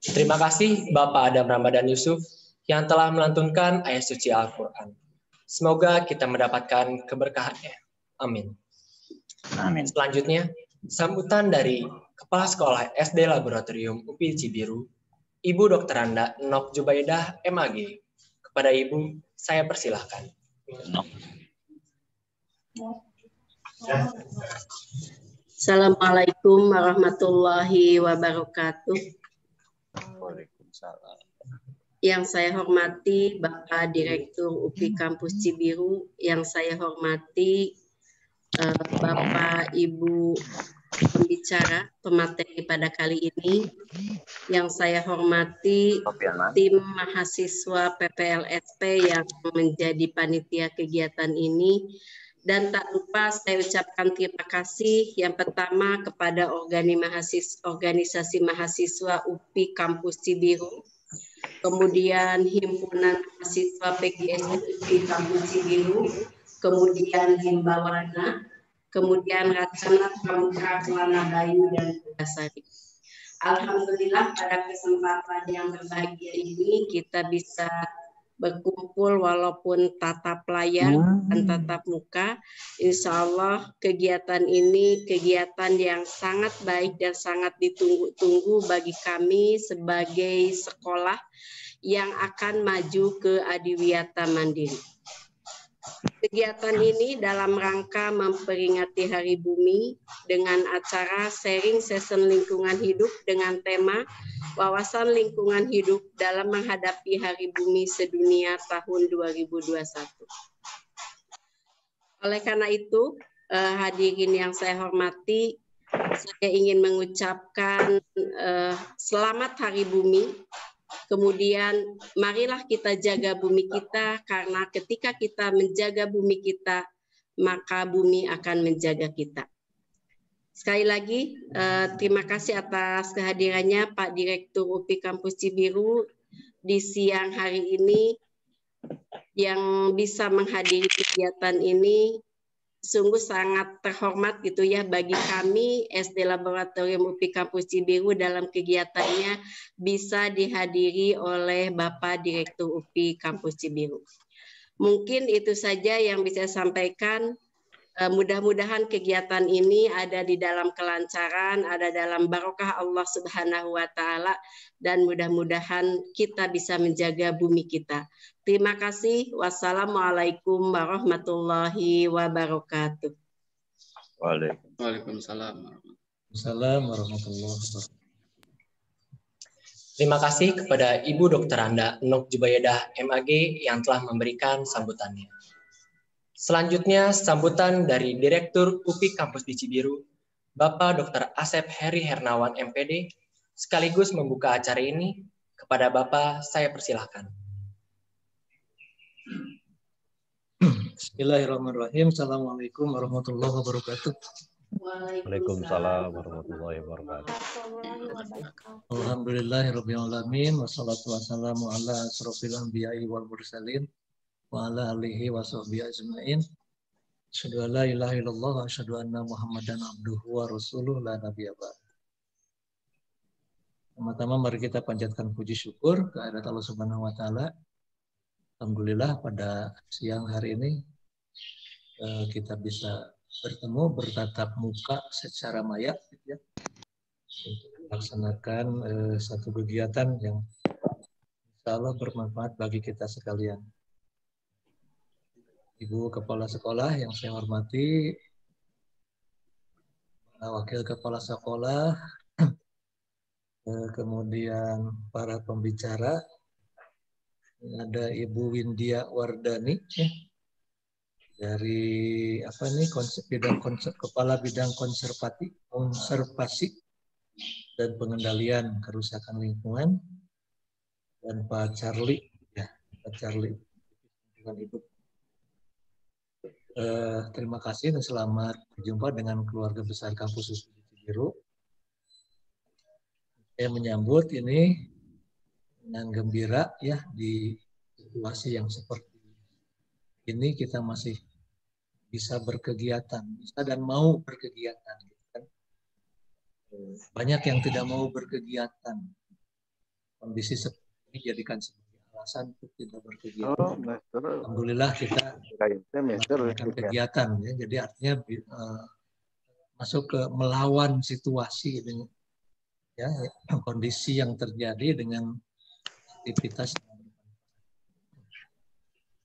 Terima kasih Bapak Adam Ramadan Yusuf yang telah melantunkan ayat suci Al-Quran. Semoga kita mendapatkan keberkahannya. Amin. Amin. Selanjutnya, sambutan dari Kepala Sekolah SD Laboratorium UPI Cibiru, Ibu Dr. Anda Nok Jubaidah MAG. Kepada Ibu, saya persilahkan. Assalamualaikum warahmatullahi wabarakatuh. Waalaikumsalam. Yang saya hormati Bapak Direktur UPI Kampus Cibiru, yang saya hormati Bapak Ibu pembicara pemateri pada kali ini, yang saya hormati tim mahasiswa PPLSP yang menjadi panitia kegiatan ini, dan tak lupa saya ucapkan terima kasih yang pertama kepada organisasi mahasiswa UPI Kampus Cibiru, kemudian Himpunan Mahasiswa PGSI UPI Kampus Cibiru, kemudian Himbawana, kemudian Racana Pramuka Kelana Bayu dan Pugasari. Alhamdulillah pada kesempatan yang berbahagia ini kita bisa berkumpul walaupun tatap layar dan tatap muka. Insya Allah kegiatan ini kegiatan yang sangat baik dan sangat ditunggu-tunggu bagi kami sebagai sekolah yang akan maju ke adiwiyata mandiri. Kegiatan ini dalam rangka memperingati Hari Bumi dengan acara sharing session lingkungan hidup dengan tema wawasan lingkungan hidup dalam menghadapi Hari Bumi Sedunia tahun 2021. Oleh karena itu, hadirin yang saya hormati, saya ingin mengucapkan selamat Hari Bumi. Kemudian marilah kita jaga bumi kita, karena ketika kita menjaga bumi kita, maka bumi akan menjaga kita. Sekali lagi, terima kasih atas kehadirannya Pak Direktur UPI Kampus Cibiru di siang hari ini, yang bisa menghadiri kegiatan ini sungguh sangat terhormat gitu ya bagi kami SD Laboratorium UPI Kampus Cibiru dalam kegiatannya bisa dihadiri oleh Bapak Direktur UPI Kampus Cibiru. Mungkin itu saja yang bisa saya sampaikan. Mudah-mudahan kegiatan ini ada di dalam kelancaran, ada dalam barokah Allah Subhanahu wa Ta'ala, dan mudah-mudahan kita bisa menjaga bumi kita. Terima kasih. Wassalamualaikum warahmatullahi wabarakatuh. Waalaikumsalam. Warahmatullahi wabarakatuh. Terima kasih kepada Ibu Dr. Anda Nok Jubaidah MAG yang telah memberikan sambutannya. Selanjutnya, sambutan dari Direktur UPI Kampus di Cibiru, Bapak Dr. Asep Heri Hernawan MPD, sekaligus membuka acara ini. Kepada Bapak, saya persilahkan. Bismillahirrahmanirrahim. Assalamualaikum warahmatullahi wabarakatuh. Waalaikumsalam warahmatullahi wabarakatuh. Alhamdulillahirabbil alamin, wassalatu wassalamu ala asrofil anbiya'i wal mursalin wa ala alihi wa sahbihi ajma'in. Asyhadu an la ilaha illallah wa asyhadu anna Muhammadan abduhu wa rasuluh la nabiyya ba'd. Pertama-tama mari kita panjatkan puji syukur kehadirat Allah Subhanahu wa taala. Alhamdulillah pada siang hari ini kita bisa bertemu bertatap muka secara maya ya, untuk melaksanakan satu kegiatan yang insya Allah bermanfaat bagi kita sekalian. Ibu Kepala Sekolah yang saya hormati, Wakil Kepala Sekolah, kemudian para pembicara, ada Ibu Windia Wardani ya, dari Kepala Bidang Konservasi dan Pengendalian Kerusakan Lingkungan, dan Pak Charlie ya, Pak Charlie dengan Ibu. Terima kasih dan selamat berjumpa dengan keluarga besar Kampus UPI Cibiru. Saya menyambut ini dengan gembira ya, di situasi yang seperti ini kita masih bisa berkegiatan, bisa dan mau berkegiatan. Gitu kan. banyak yang tidak mau berkegiatan. Kondisi seperti ini dijadikan sebagai alasan untuk tidak berkegiatan. Alhamdulillah kita melakukan kegiatan, ya. Jadi artinya masuk ke melawan situasi dengan ya kondisi yang terjadi dengan aktivitas.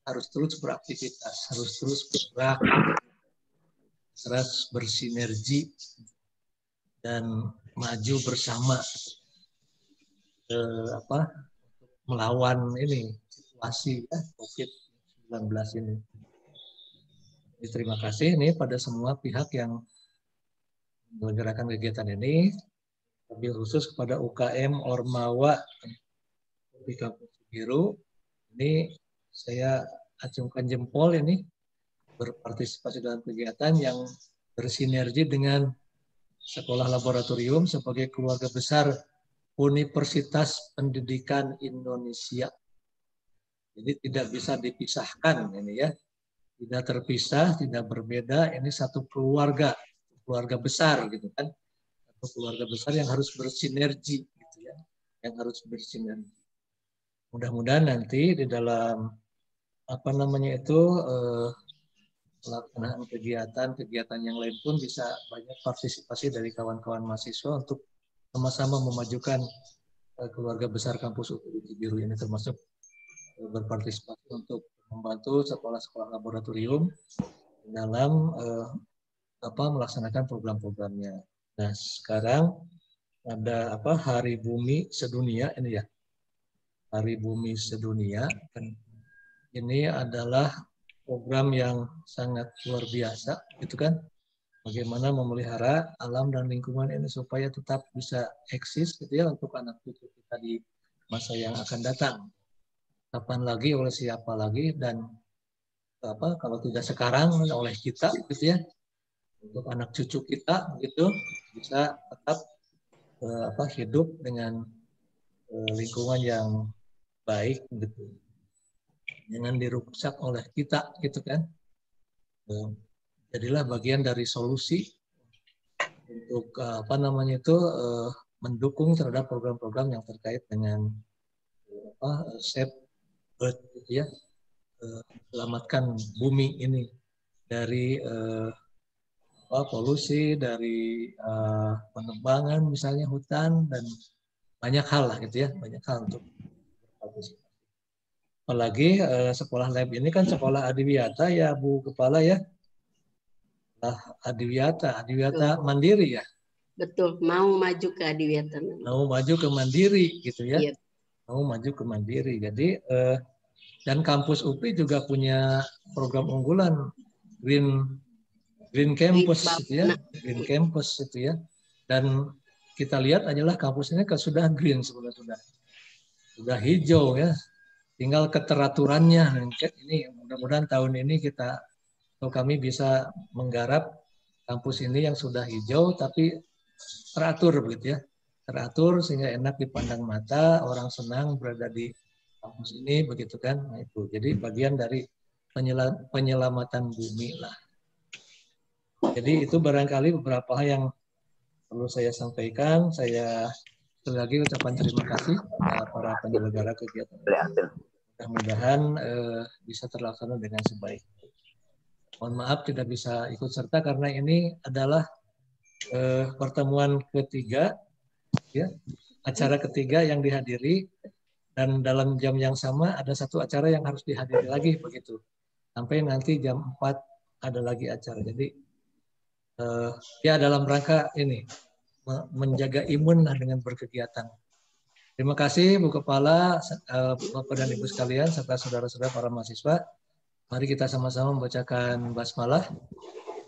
Harus terus beraktivitas, harus terus bergerak, terus bersinergi dan maju bersama melawan ini situasi COVID-19 ini. Jadi, terima kasih nih pada semua pihak yang menyelenggarakan kegiatan ini, lebih khusus kepada UKM Ormawa di Kampus Cibiru. Ini saya acungkan jempol ini berpartisipasi dalam kegiatan yang bersinergi dengan Sekolah Laboratorium sebagai keluarga besar Universitas Pendidikan Indonesia. Jadi tidak bisa dipisahkan ini ya. Tidak terpisah, tidak berbeda, ini satu keluarga besar gitu kan. Satu keluarga besar yang harus bersinergi gitu ya. Yang harus bersinergi. Mudah-mudahan nanti di dalam pelaksanaan kegiatan yang lain pun bisa banyak partisipasi dari kawan-kawan mahasiswa untuk sama-sama memajukan keluarga besar kampus UPI Cibiru ini, termasuk berpartisipasi untuk membantu sekolah-sekolah laboratorium dalam melaksanakan program-programnya. Nah, sekarang ada Hari Bumi Sedunia ini ya. Hari Bumi Sedunia. Ini adalah program yang sangat luar biasa, gitu kan? Bagaimana memelihara alam dan lingkungan ini supaya tetap bisa eksis, gitu ya, untuk anak cucu kita di masa yang akan datang. Kapan lagi, oleh siapa lagi, dan kalau tidak sekarang oleh kita, gitu ya, untuk anak cucu kita, gitu, bisa tetap hidup dengan lingkungan yang baik, gitu. Jangan dirusak oleh kita, gitu kan. Jadilah bagian dari solusi untuk mendukung terhadap program-program yang terkait dengan Save Earth, gitu ya, selamatkan bumi ini dari polusi, dari penebangan misalnya hutan, dan banyak hal lah gitu ya, banyak hal untuk berpartisipasi. Apalagi sekolah lab ini kan sekolah adiwiyata ya Bu Kepala ya. Adiwiyata mandiri ya. Betul, mau maju ke adiwiyata. Mau maju ke mandiri gitu ya. Iya. Mau maju ke mandiri. Jadi dan kampus UPI juga punya program unggulan Green Campus gitu ya. Green Campus itu ya. Dan kita lihat adalah kampus ini sudah green sebenarnya, sudah hijau ya. Tinggal keteraturannya. Ini mudah-mudahan tahun ini kami bisa menggarap kampus ini yang sudah hijau tapi teratur begitu ya. Teratur sehingga enak dipandang mata, orang senang berada di kampus ini begitu kan. Nah, itu. Jadi bagian dari penyelamatan bumi lah. Jadi itu barangkali beberapa hal yang perlu saya sampaikan. Saya sekali lagi ucapan terima kasih kepada para penyelenggara kegiatan. Mudah-mudahan bisa terlaksana dengan sebaik. Mohon maaf tidak bisa ikut serta karena ini adalah pertemuan ketiga, ya, acara ketiga yang dihadiri, dan dalam jam yang sama ada satu acara yang harus dihadiri lagi begitu. Sampai nanti jam 4 ada lagi acara. Jadi ya dalam rangka ini menjaga imun lah dengan berkegiatan. Terima kasih Bu Kepala, Bapak dan Ibu sekalian, serta saudara-saudara para mahasiswa. Mari kita sama-sama membacakan basmalah.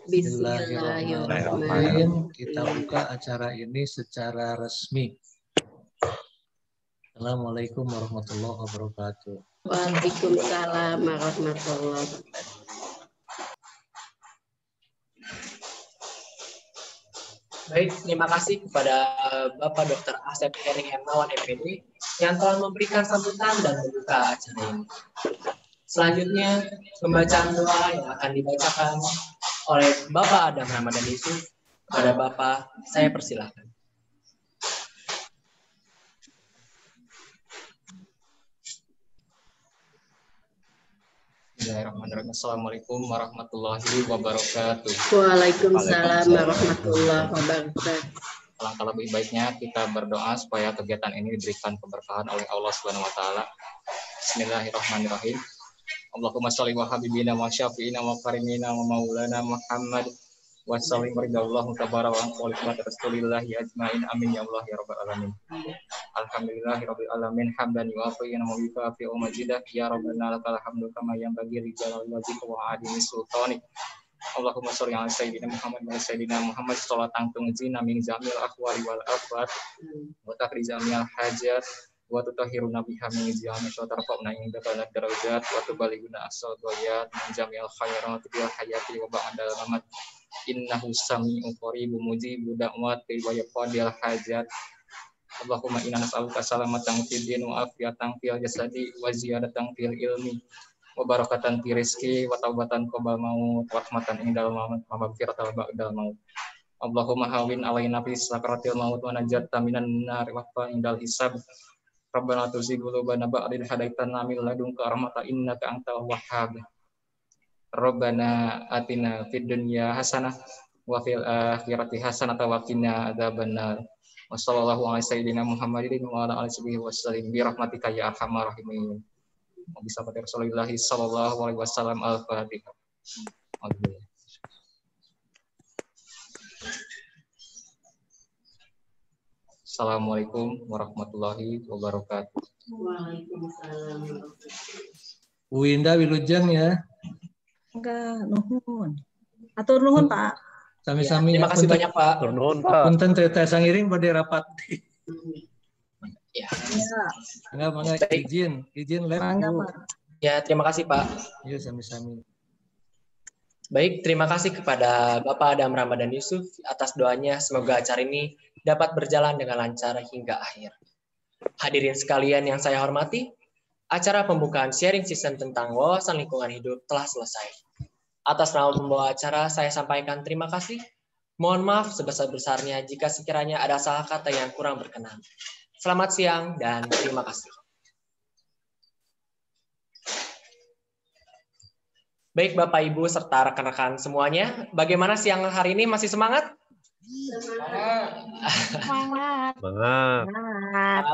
Bismillahirrahmanirrahim. Kita buka acara ini secara resmi. Assalamualaikum warahmatullahi wabarakatuh. Waalaikumsalam warahmatullahi wabarakatuh. Baik, terima kasih kepada Bapak Dr. Asep Hering Hermawan MPD yang telah memberikan sambutan dan membuka acara ini. Selanjutnya, pembacaan doa yang akan dibacakan oleh Bapak Adam Ramadan Yusuf. Kepada Bapak, saya persilahkan. Bismillahirrahmanirrahim. Assalamualaikum warahmatullahi wabarakatuh. Waalaikumsalam warahmatullahi wabarakatuh. Alangkah lebih baiknya kita berdoa supaya kegiatan ini diberikan keberkahan oleh Allah Subhanahu wa taala. Bismillahirrahmanirrahim. Allahumma shalli wa habibina wa syafi'ina wa karimina wa maulana Muhammad wa sallim ridallahu tabaraka wa ta'ala rasulillahi ajmain amin ya Allah ya rabbal alamin. Alhamdulillahi rabbil alamin hamdan yuwafi'u wa yukafi'u majidah ya rabbana lakal hamdu kama yanbaghi li jalali wajhika wa adimi sultanik. Allahumma sholli ala sayyidina Muhammad wa sayyidina Muhammad sholatan tunjina min jamil ahwali wal afat wa takrizamil hajat wa tutahhiruna biha min jamil wa tarfa'una indaka darajat wa tuballighuna asal ghayat min jamil khairat fil hayati wa ba'dal mamat. Innahu sami'un qaribun mujibud da'wati wa yaqdil hajat. Allahumma inna nas'aluka salamatan fid din wa afiyatan fil jasadi wa ziyadatan fil ilmi wa barakatan fil rizqi wa taubatan qabla maut wa rahmatan indal maut wa maghfiratan ba'dal maut. Allahumma hawin alaina fi sakaratil maut wa najata minan nar wa indal hisab. Rabbana tuzigh qulubana ba'da idh hadaitana min ladunka rahmatan innaka antal wahhab. Rabbana atina fid dunya hasanah wa fil akhirati hasanah wa qina adzabannar. Wa sallallahu ala sayyidina Muhammadin wa ala alihi wasallam bi rahmatika ya arhamar rahimin. Wa bi sabati Rasulillah sallallahu alaihi wasallam al-Fatihah. Assalamualaikum warahmatullahi wabarakatuh. Waalaikumsalam. Bu Indah Wilujeng ya. Enggak, nuhun. Atur nuhun, Pak. Sami-sami. Terima kasih banyak, Pak. Nuhun, Pak. Punten teh sangiring pada rapat. Ya. Enggak, izin lab. Mangga, Pak. Ya, terima kasih, Pak. Iya, sami-sami. Baik, terima kasih kepada Bapak Adam Ramadan Yusuf atas doanya. Semoga acara ini dapat berjalan dengan lancar hingga akhir. Hadirin sekalian yang saya hormati, acara pembukaan sharing season tentang wawasan lingkungan hidup telah selesai. Atas nama pembawa acara, saya sampaikan terima kasih. Mohon maaf sebesar-besarnya jika sekiranya ada salah kata yang kurang berkenan. Selamat siang dan terima kasih. Baik Bapak Ibu serta rekan-rekan semuanya, bagaimana siang hari ini, masih semangat? Semangat.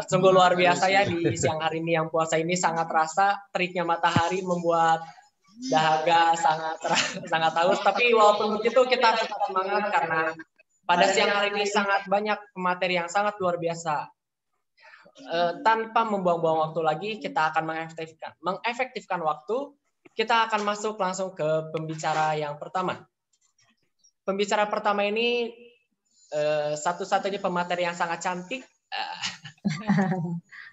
Sungguh luar biasa ya di siang hari ini yang puasa ini sangat terasa teriknya matahari membuat dahaga sangat haus. Tapi walaupun begitu kita tetap semangat karena pada siang hari ini sangat banyak materi yang sangat luar biasa. Tanpa membuang-buang waktu lagi, kita akan mengefektifkan waktu. Kita akan masuk langsung ke pembicara yang pertama. Pembicara pertama ini satu-satunya pemateri yang sangat cantik,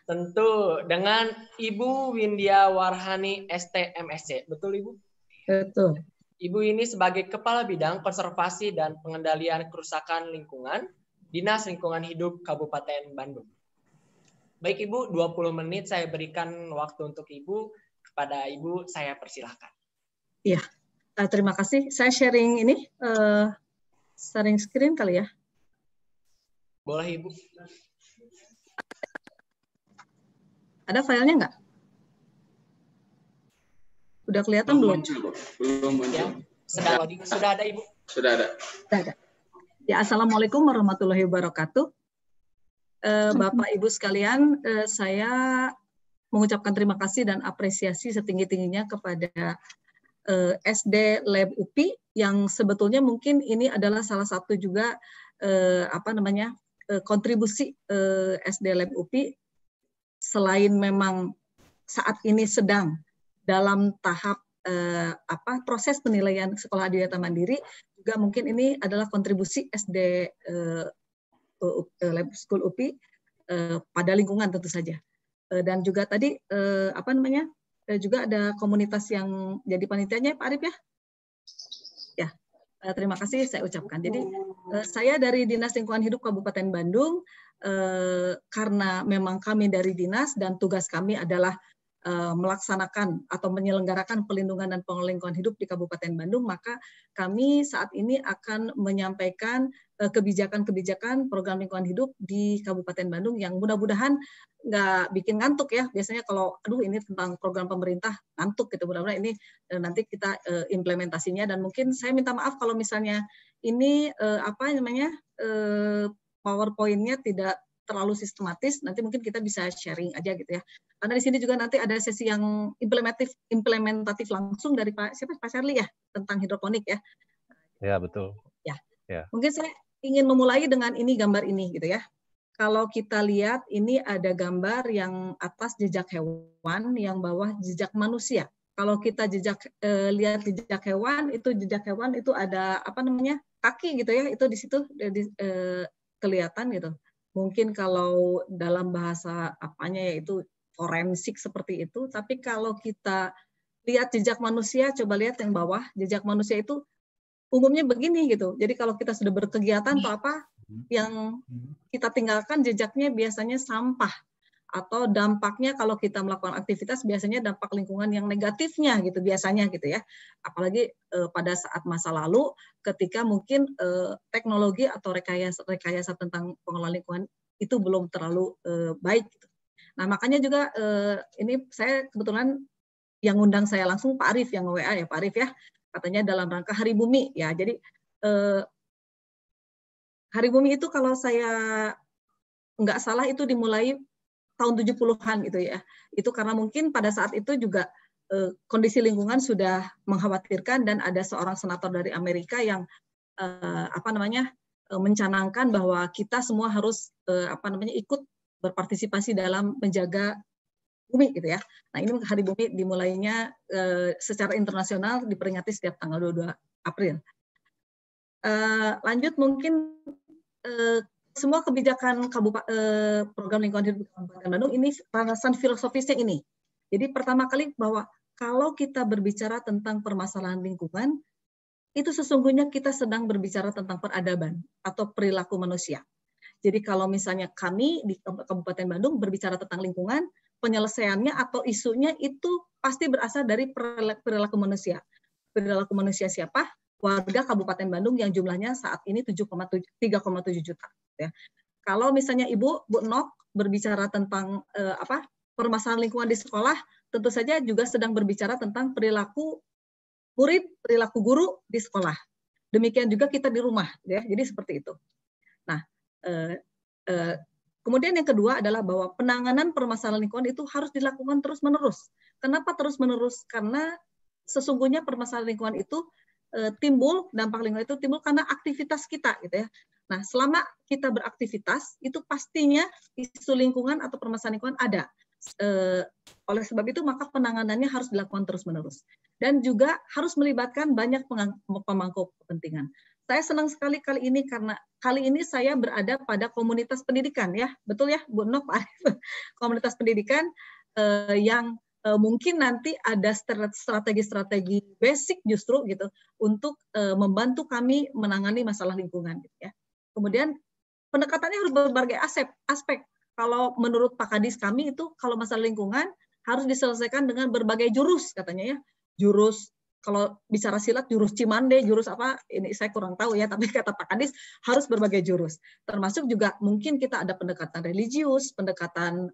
tentu dengan Ibu Windia Warhani ST-MSc. Betul Ibu? Betul. Ibu ini sebagai Kepala Bidang Konservasi dan Pengendalian Kerusakan Lingkungan, Dinas Lingkungan Hidup Kabupaten Bandung. Baik Ibu, 20 menit saya berikan waktu untuk Ibu. Kepada Ibu saya persilahkan. Iya, terima kasih. Saya sharing ini, sharing screen kali ya. Boleh Ibu. Ada filenya nggak? Udah kelihatan belum? Belum muncul. Ya, sedang loading. Sudah ada Ibu? Sudah ada. Sudah ada. Ya, Assalamualaikum warahmatullahi wabarakatuh. Bapak Ibu sekalian, saya mengucapkan terima kasih dan apresiasi setinggi-tingginya kepada SD Lab UPI yang sebetulnya mungkin ini adalah salah satu juga kontribusi SD Lab UPI selain memang saat ini sedang dalam tahap proses penilaian sekolah adiwiyata mandiri, juga mungkin ini adalah kontribusi SD Lab School UPI pada lingkungan tentu saja. Dan juga tadi juga ada komunitas yang jadi panitianya Pak Arif ya. Ya, terima kasih saya ucapkan. Jadi saya dari Dinas Lingkungan Hidup Kabupaten Bandung, karena memang kami dari dinas dan tugas kami adalah melaksanakan atau menyelenggarakan pelindungan dan pengelolaan lingkungan hidup di Kabupaten Bandung, maka kami saat ini akan menyampaikan kebijakan-kebijakan program lingkungan hidup di Kabupaten Bandung yang mudah-mudahan nggak bikin ngantuk ya. Biasanya kalau aduh ini tentang program pemerintah ngantuk gitu, mudah-mudahan ini nanti kita implementasinya, dan mungkin saya minta maaf kalau misalnya ini PowerPoint-nya tidak terlalu sistematis, nanti mungkin kita bisa sharing aja gitu ya. Karena di sini juga nanti ada sesi yang implementatif langsung dari Pak Syarli ya, tentang hidroponik ya. Ya, betul. Ya. Mungkin saya ingin memulai dengan ini, gambar ini gitu ya. Kalau kita lihat ini ada gambar yang atas jejak hewan, yang bawah jejak manusia. Kalau kita lihat jejak hewan itu ada kaki gitu ya, itu di situ kelihatan gitu. Mungkin kalau dalam bahasa yaitu forensik seperti itu, tapi kalau kita lihat jejak manusia, coba lihat yang bawah, jejak manusia itu umumnya begini gitu. Jadi kalau kita sudah berkegiatan atau apa, yang kita tinggalkan jejaknya biasanya sampah, atau dampaknya kalau kita melakukan aktivitas biasanya dampak lingkungan yang negatifnya gitu biasanya gitu ya. Apalagi pada saat masa lalu ketika mungkin teknologi atau rekayasa tentang pengelolaan lingkungan itu belum terlalu baik gitu. Nah, makanya juga ini saya kebetulan yang undang saya langsung Pak Arief yang WA ya, Pak Arief ya. Katanya dalam rangka Hari Bumi ya. Jadi Hari Bumi itu kalau saya nggak salah itu dimulai tahun 70-an gitu ya. Itu karena mungkin pada saat itu juga kondisi lingkungan sudah mengkhawatirkan, dan ada seorang senator dari Amerika yang mencanangkan bahwa kita semua harus ikut berpartisipasi dalam menjaga bumi gitu ya. Nah, ini Hari Bumi dimulainya secara internasional diperingati setiap tanggal 22 April. Lanjut mungkin semua kebijakan program lingkungan hidup Kabupaten Bandung ini landasan filosofisnya ini. Jadi pertama kali bahwa kalau kita berbicara tentang permasalahan lingkungan, itu sesungguhnya kita sedang berbicara tentang peradaban atau perilaku manusia. Jadi kalau misalnya kami di Kabupaten Bandung berbicara tentang lingkungan, penyelesaiannya atau isunya itu pasti berasal dari perilaku manusia. Perilaku manusia siapa? Warga Kabupaten Bandung yang jumlahnya saat ini 3,7 juta. Ya. Kalau misalnya Bu Nok berbicara tentang permasalahan lingkungan di sekolah, tentu saja juga sedang berbicara tentang perilaku murid, perilaku guru di sekolah. Demikian juga kita di rumah, ya. Jadi seperti itu. Nah, kemudian yang kedua adalah bahwa penanganan permasalahan lingkungan itu harus dilakukan terus-menerus. Kenapa terus-menerus? Karena sesungguhnya permasalahan lingkungan itu dampak lingkungan itu timbul karena aktivitas kita, gitu ya. Nah, selama kita beraktivitas, itu pastinya isu lingkungan atau permasalahan lingkungan ada. Oleh sebab itu, maka penanganannya harus dilakukan terus-menerus. Dan juga harus melibatkan banyak pemangku kepentingan. Saya senang sekali kali ini karena kali ini saya berada pada komunitas pendidikan, ya. Betul ya, Bu Nok, Pak Arief? Komunitas pendidikan yang mungkin nanti ada strategi-strategi basic justru gitu untuk membantu kami menangani masalah lingkungan gitu ya. Kemudian pendekatannya harus berbagai aspek. Kalau menurut Pak Kadis kami itu kalau masalah lingkungan harus diselesaikan dengan berbagai jurus katanya ya. Jurus kalau bicara silat jurus Cimande, jurus apa ini saya kurang tahu ya, tapi kata Pak Kadis harus berbagai jurus. Termasuk juga mungkin kita ada pendekatan religius, pendekatan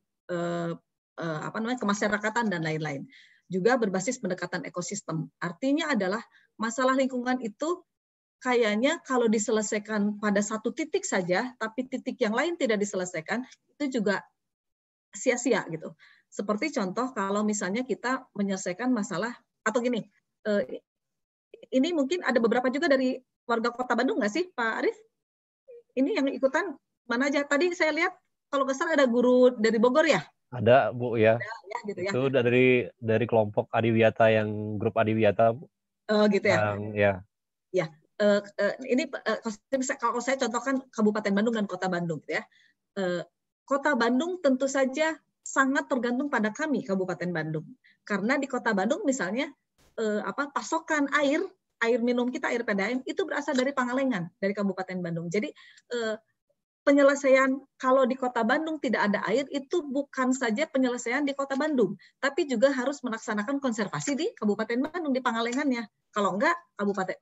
kemasyarakatan dan lain-lain. Juga berbasis pendekatan ekosistem. Artinya adalah masalah lingkungan itu kayaknya kalau diselesaikan pada satu titik saja, tapi titik yang lain tidak diselesaikan, itu juga sia-sia gitu. Seperti contoh kalau misalnya kita menyelesaikan masalah, atau gini, ini mungkin ada beberapa juga dari warga Kota Bandung nggak sih, Pak Arief? Ini yang ikutan mana aja? Tadi saya lihat kalau nggak salah ada guru dari Bogor ya? Ada, Bu, ya. Ya gitu ya. Itu dari kelompok Adiwiyata, yang grup Adiwiyata, Bu. Gitu ya. Ya. Ini kalau saya contohkan Kabupaten Bandung dan Kota Bandung gitu ya. Kota Bandung tentu saja sangat tergantung pada kami Kabupaten Bandung. Karena di Kota Bandung misalnya pasokan air minum kita, air PDAM itu berasal dari Pangalengan, dari Kabupaten Bandung. Jadi penyelesaian kalau di Kota Bandung tidak ada air itu bukan saja penyelesaian di Kota Bandung, tapi juga harus melaksanakan konservasi di Kabupaten Bandung, di Pangalengannya. Kalau enggak,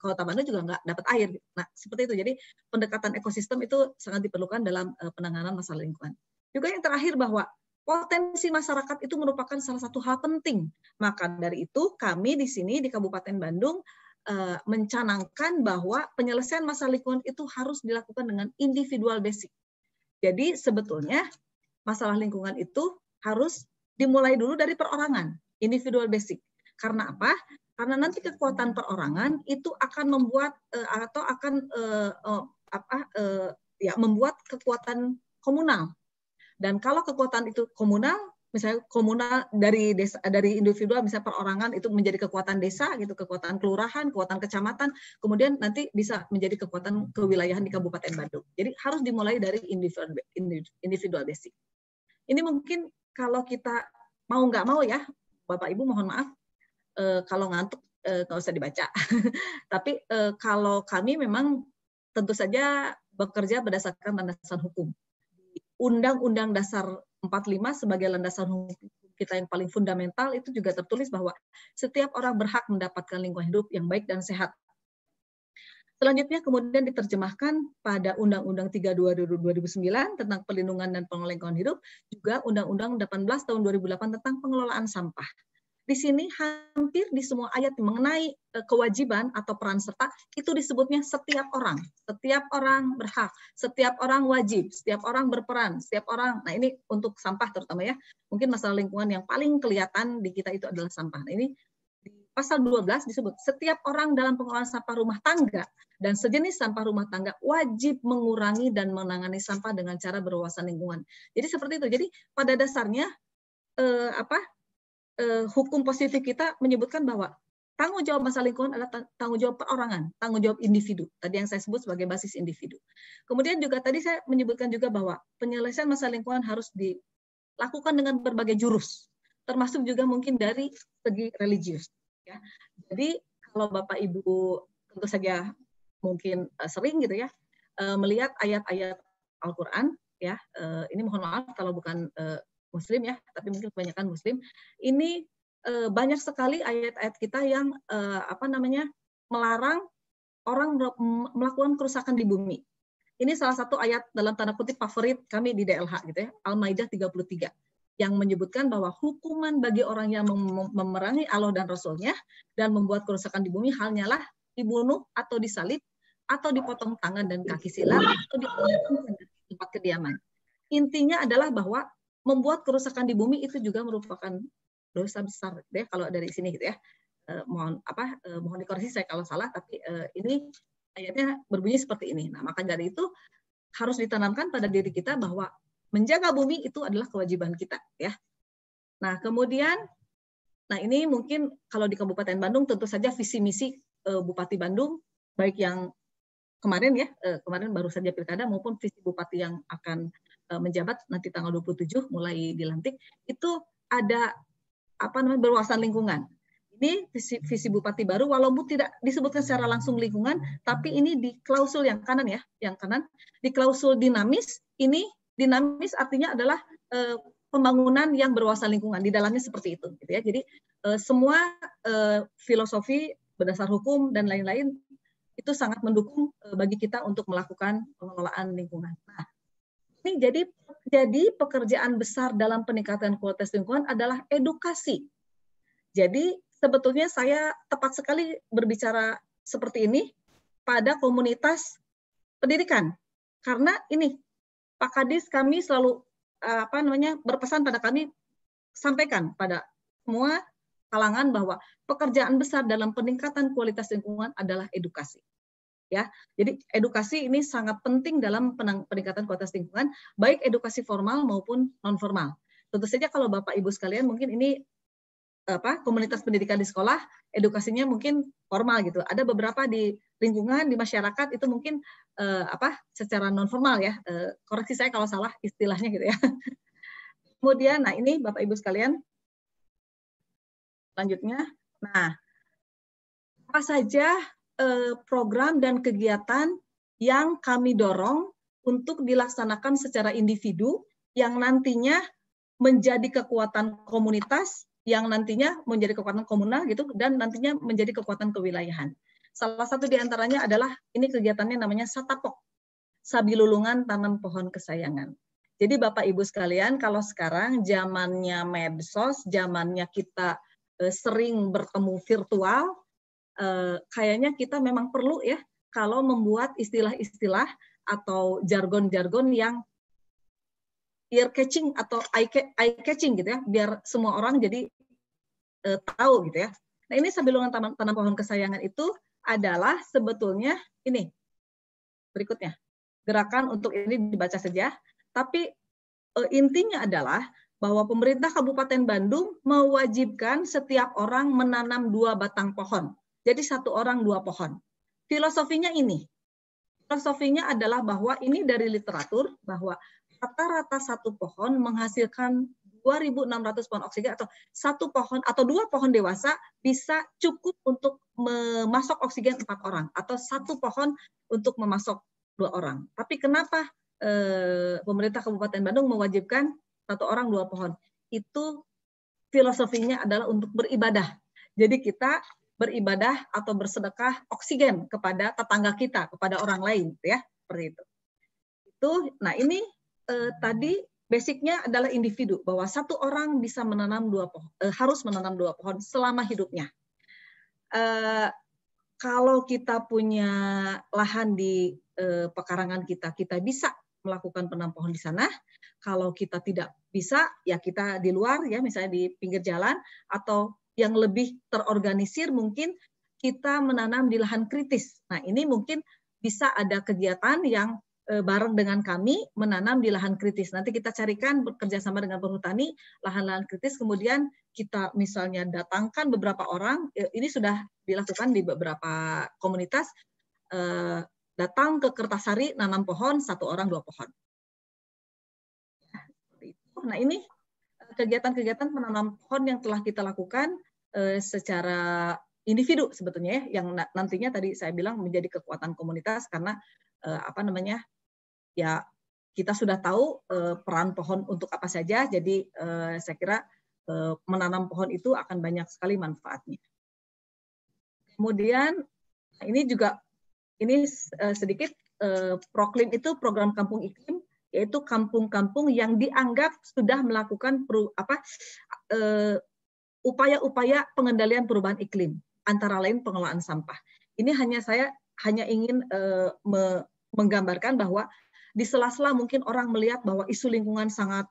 Kota Bandung juga enggak dapat air. Nah, seperti itu. Jadi pendekatan ekosistem itu sangat diperlukan dalam penanganan masalah lingkungan. Juga yang terakhir bahwa potensi masyarakat itu merupakan salah satu hal penting. Maka dari itu kami di sini di Kabupaten Bandung mencanangkan bahwa penyelesaian masalah lingkungan itu harus dilakukan dengan individual basic. Jadi sebetulnya masalah lingkungan itu harus dimulai dulu dari perorangan, individual basic. Karena apa? Karena nanti kekuatan perorangan itu akan membuat atau akan membuat kekuatan komunal. Dan kalau kekuatan itu komunal, misalnya komunal dari desa, dari individual bisa perorangan itu menjadi kekuatan desa gitu, kekuatan kelurahan, kekuatan kecamatan, kemudian nanti bisa menjadi kekuatan kewilayahan di Kabupaten Bandung. Jadi harus dimulai dari individual basic. Ini mungkin kalau kita mau nggak mau ya, Bapak Ibu mohon maaf kalau ngantuk nggak usah dibaca. Tapi kalau kami memang tentu saja bekerja berdasarkan landasan hukum. Undang-Undang Dasar 45 sebagai landasan hukum kita yang paling fundamental itu juga tertulis bahwa setiap orang berhak mendapatkan lingkungan hidup yang baik dan sehat. Selanjutnya kemudian diterjemahkan pada Undang-Undang 32 2009 tentang perlindungan dan pengelolaan lingkungan hidup, juga Undang-Undang 18 tahun 2008 tentang pengelolaan sampah. Di sini hampir di semua ayat mengenai kewajiban atau peran serta itu disebutnya setiap orang berhak, setiap orang wajib, setiap orang berperan, setiap orang. Nah ini untuk sampah terutama ya, mungkin masalah lingkungan yang paling kelihatan di kita itu adalah sampah. Nah ini di pasal 12 disebut setiap orang dalam pengelolaan sampah rumah tangga dan sejenis sampah rumah tangga wajib mengurangi dan menangani sampah dengan cara berwawasan lingkungan. Jadi seperti itu. Jadi pada dasarnya hukum positif kita menyebutkan bahwa tanggung jawab masalah lingkungan adalah tanggung jawab perorangan, tanggung jawab individu. Tadi yang saya sebut sebagai basis individu. Kemudian juga tadi saya menyebutkan juga bahwa penyelesaian masalah lingkungan harus dilakukan dengan berbagai jurus, termasuk juga mungkin dari segi religius. Ya. Jadi kalau Bapak Ibu tentu saja mungkin sering gitu ya melihat ayat-ayat Al-Quran, ya ini mohon maaf kalau bukan Muslim ya, tapi mungkin kebanyakan Muslim. Ini banyak sekali ayat-ayat kita yang melarang orang melakukan kerusakan di bumi. Ini salah satu ayat dalam tanda kutip favorit kami di DLH gitu ya, Al-Maidah 33 yang menyebutkan bahwa hukuman bagi orang yang memerangi Allah dan Rasul-Nya dan membuat kerusakan di bumi hanyalah dibunuh atau disalib atau dipotong tangan dan kaki silang atau dipotong dari tempat kediaman. Intinya adalah bahwa membuat kerusakan di bumi itu juga merupakan dosa besar deh kalau dari sini gitu ya. Mohon dikoreksi saya kalau salah, tapi ini ayatnya berbunyi seperti ini. Nah, maka dari itu harus ditanamkan pada diri kita bahwa menjaga bumi itu adalah kewajiban kita ya. Nah, kemudian ini mungkin kalau di Kabupaten Bandung tentu saja visi misi Bupati Bandung baik yang kemarin ya, kemarin baru saja pilkada maupun visi bupati yang akan menjabat nanti tanggal 27 mulai dilantik, itu ada berwawasan lingkungan. Ini visi bupati baru walaupun tidak disebutkan secara langsung lingkungan, tapi ini di klausul yang kanan ya, yang kanan di klausul dinamis. Ini dinamis artinya adalah pembangunan yang berwawasan lingkungan, di dalamnya seperti itu gitu ya. Jadi semua filosofi berdasar hukum dan lain-lain itu sangat mendukung bagi kita untuk melakukan pengelolaan lingkungan. Nah, ini jadi pekerjaan besar dalam peningkatan kualitas lingkungan adalah edukasi. Jadi sebetulnya saya tepat sekali berbicara seperti ini pada komunitas pendidikan. Karena ini Pak Kadis kami selalu berpesan pada kami, sampaikan pada semua kalangan bahwa pekerjaan besar dalam peningkatan kualitas lingkungan adalah edukasi. Ya, jadi edukasi ini sangat penting dalam peningkatan kualitas lingkungan, baik edukasi formal maupun non formal. Tentu saja kalau Bapak Ibu sekalian mungkin ini komunitas pendidikan di sekolah edukasinya mungkin formal gitu. Ada beberapa di lingkungan di masyarakat itu mungkin secara non formal ya. Koreksi saya kalau salah istilahnya gitu ya. Kemudian ini Bapak Ibu sekalian selanjutnya, apa saja program dan kegiatan yang kami dorong untuk dilaksanakan secara individu yang nantinya menjadi kekuatan komunitas, yang nantinya menjadi kekuatan komunal gitu, dan nantinya menjadi kekuatan kewilayahan. Salah satu di antaranya adalah ini kegiatannya namanya Satapok, Sabilulungan Tanam Pohon Kesayangan. Jadi Bapak Ibu sekalian, kalau sekarang zamannya medsos, zamannya kita sering bertemu virtual, kayaknya kita memang perlu ya kalau membuat istilah-istilah atau jargon-jargon yang ear catching atau eye catching gitu ya, biar semua orang jadi tahu gitu ya. Nah, ini Sabilulungan Tanam Pohon Kesayangan itu adalah sebetulnya ini berikutnya. Gerakan untuk ini dibaca saja, tapi intinya adalah bahwa pemerintah Kabupaten Bandung mewajibkan setiap orang menanam 2 batang pohon. Jadi 1 orang 2 pohon. Filosofinya ini. Filosofinya adalah bahwa ini dari literatur bahwa rata-rata 1 pohon menghasilkan 2.600 pohon oksigen, atau 1 pohon atau 2 pohon dewasa bisa cukup untuk memasok oksigen 4 orang, atau 1 pohon untuk memasok 2 orang. Tapi kenapa pemerintah Kabupaten Bandung mewajibkan 1 orang 2 pohon? Itu filosofinya adalah untuk beribadah. Jadi kita beribadah atau bersedekah oksigen kepada tetangga kita, kepada orang lain, ya seperti itu. Nah ini tadi basicnya adalah individu, bahwa 1 orang bisa menanam 2 pohon, harus menanam 2 pohon selama hidupnya. Kalau kita punya lahan di pekarangan kita, kita bisa melakukan penanam pohon di sana. Kalau kita tidak bisa, ya kita di luar, ya misalnya di pinggir jalan, atau yang lebih terorganisir mungkin kita menanam di lahan kritis. Nah ini mungkin bisa ada kegiatan yang bareng dengan kami menanam di lahan kritis. Nanti kita carikan bekerja sama dengan perhutani lahan-lahan kritis, kemudian kita misalnya datangkan beberapa orang, ini sudah dilakukan di beberapa komunitas, datang ke Kertasari nanam pohon 1 orang 2 pohon. Nah ini kegiatan-kegiatan menanam pohon yang telah kita lakukan secara individu sebetulnya ya, yang nantinya tadi saya bilang menjadi kekuatan komunitas karena ya kita sudah tahu peran pohon untuk apa saja, jadi saya kira menanam pohon itu akan banyak sekali manfaatnya. Kemudian ini juga sedikit Proklim itu program kampung iklim, yaitu kampung-kampung yang dianggap sudah melakukan upaya-upaya pengendalian perubahan iklim, antara lain pengelolaan sampah. Ini saya hanya ingin menggambarkan bahwa di sela-sela mungkin orang melihat bahwa isu lingkungan sangat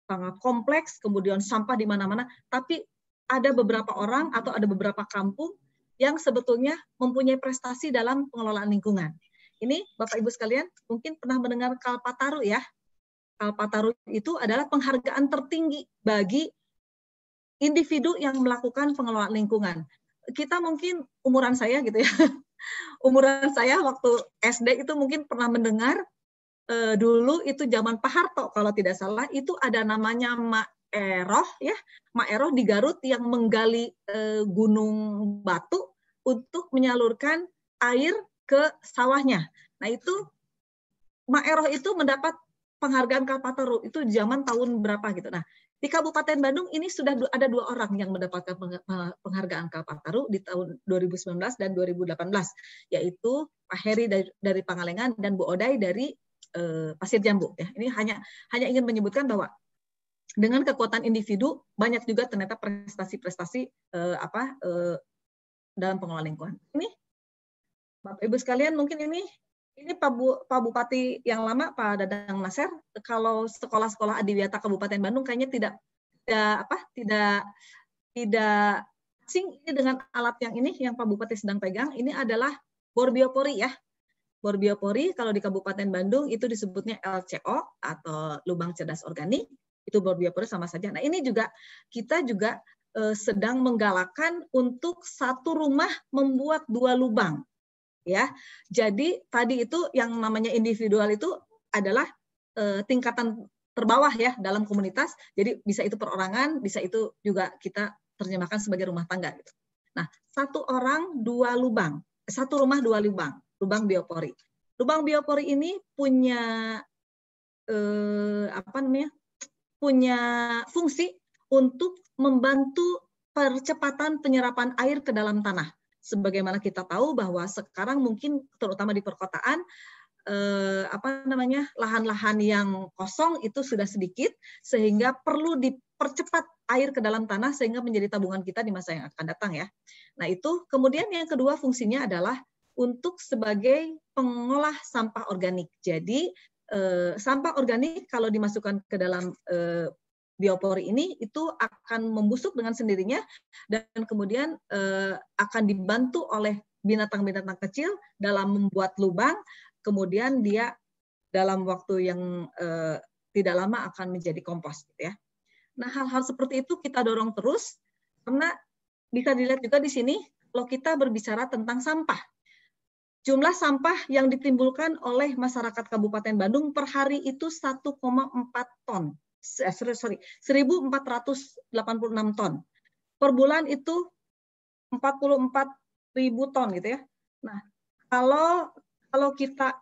sangat kompleks, kemudian sampah di mana-mana, tapi ada beberapa orang atau ada beberapa kampung yang sebetulnya mempunyai prestasi dalam pengelolaan lingkungan. Ini Bapak Ibu sekalian mungkin pernah mendengar Kalpataru ya. Kalpataru itu adalah penghargaan tertinggi bagi individu yang melakukan pengelolaan lingkungan. Kita mungkin umuran saya gitu ya. Umuran saya waktu SD itu mungkin pernah mendengar dulu itu zaman Pak Harto kalau tidak salah, itu ada namanya Mak Eroh ya, Mak Eroh di Garut yang menggali gunung batu untuk menyalurkan air ke sawahnya. Nah itu Mak Eroh itu mendapat penghargaan Kalpataru itu zaman tahun berapa gitu. Nah di Kabupaten Bandung ini sudah ada 2 orang yang mendapatkan penghargaan Kalpataru di tahun 2019 dan 2018, yaitu Pak Heri dari Pangalengan dan Bu Oday dari Pasir Jambu. Ya, ini hanya ingin menyebutkan bahwa dengan kekuatan individu banyak juga ternyata prestasi-prestasi dalam pengelolaan lingkungan. Ini Bapak Ibu sekalian mungkin ini Pak Bupati yang lama Pak Dadang Nasir, kalau sekolah-sekolah adiwiyata Kabupaten Bandung kayaknya tidak asing dengan alat yang ini yang Pak Bupati sedang pegang. Ini adalah bor biopori ya. Bor biopori kalau di Kabupaten Bandung itu disebutnya LCO atau lubang cerdas organik. Itu bor biopori sama saja. Nah, ini juga kita juga sedang menggalakkan untuk 1 rumah membuat 2 lubang. Ya, jadi tadi itu yang namanya individual itu adalah tingkatan terbawah ya dalam komunitas. Jadi bisa itu perorangan, bisa itu juga kita terjemahkan sebagai rumah tangga. Gitu. Nah, 1 orang 2 lubang, 1 rumah 2 lubang biopori. lubang biopori ini punya punya fungsi untuk membantu percepatan penyerapan air ke dalam tanah. Sebagaimana kita tahu bahwa sekarang mungkin terutama di perkotaan lahan-lahan yang kosong itu sudah sedikit sehingga perlu dipercepat air ke dalam tanah sehingga menjadi tabungan kita di masa yang akan datang ya. Nah, itu kemudian yang kedua fungsinya adalah untuk sebagai pengolah sampah organik. Jadi sampah organik kalau dimasukkan ke dalam biopori ini itu akan membusuk dengan sendirinya dan kemudian akan dibantu oleh binatang-binatang kecil dalam membuat lubang, kemudian dia dalam waktu yang tidak lama akan menjadi kompos, gitu ya. Nah, hal-hal seperti itu kita dorong terus karena bisa dilihat juga di sini kalau kita berbicara tentang sampah. Jumlah sampah yang ditimbulkan oleh masyarakat Kabupaten Bandung per hari itu 1,4 ton. 1.486 ton. Per bulan itu 44.000 ton gitu ya. Nah, kalau kita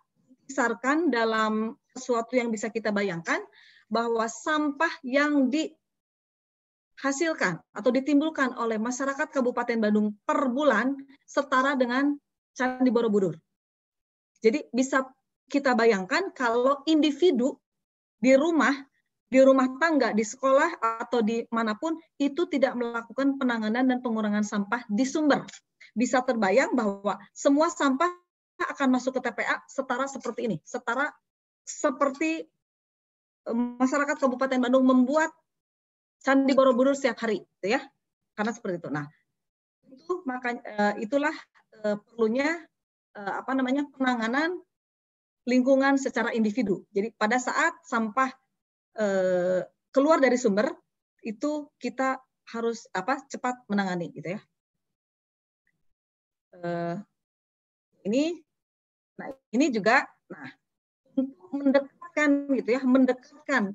besarkan dalam sesuatu yang bisa kita bayangkan bahwa sampah yang dihasilkan atau ditimbulkan oleh masyarakat Kabupaten Bandung per bulan setara dengan Candi Borobudur. Jadi bisa kita bayangkan kalau individu di rumah tangga, di sekolah, atau di manapun, itu tidak melakukan penanganan dan pengurangan sampah di sumber. Bisa terbayang bahwa semua sampah akan masuk ke TPA setara seperti ini. Setara seperti masyarakat Kabupaten Bandung membuat Candi Borobudur setiap hari. Gitu ya. Karena seperti itu. Nah, itulah perlunya penanganan lingkungan secara individu. Jadi pada saat sampah keluar dari sumber itu kita harus cepat menangani gitu ya. Ini juga untuk mendekatkan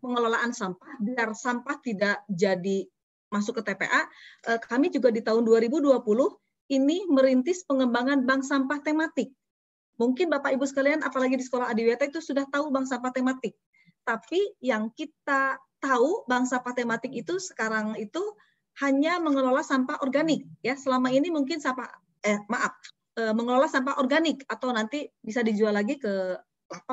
pengelolaan sampah biar sampah tidak jadi masuk ke TPA. Kami juga di tahun 2020 ini merintis pengembangan bank sampah tematik. Mungkin Bapak Ibu sekalian apalagi di sekolah Adiwiyata itu sudah tahu bank sampah tematik. Tapi yang kita tahu bank sampah tematik itu sekarang itu hanya mengelola sampah organik ya. Selama ini mungkin mengelola sampah organik atau nanti bisa dijual lagi ke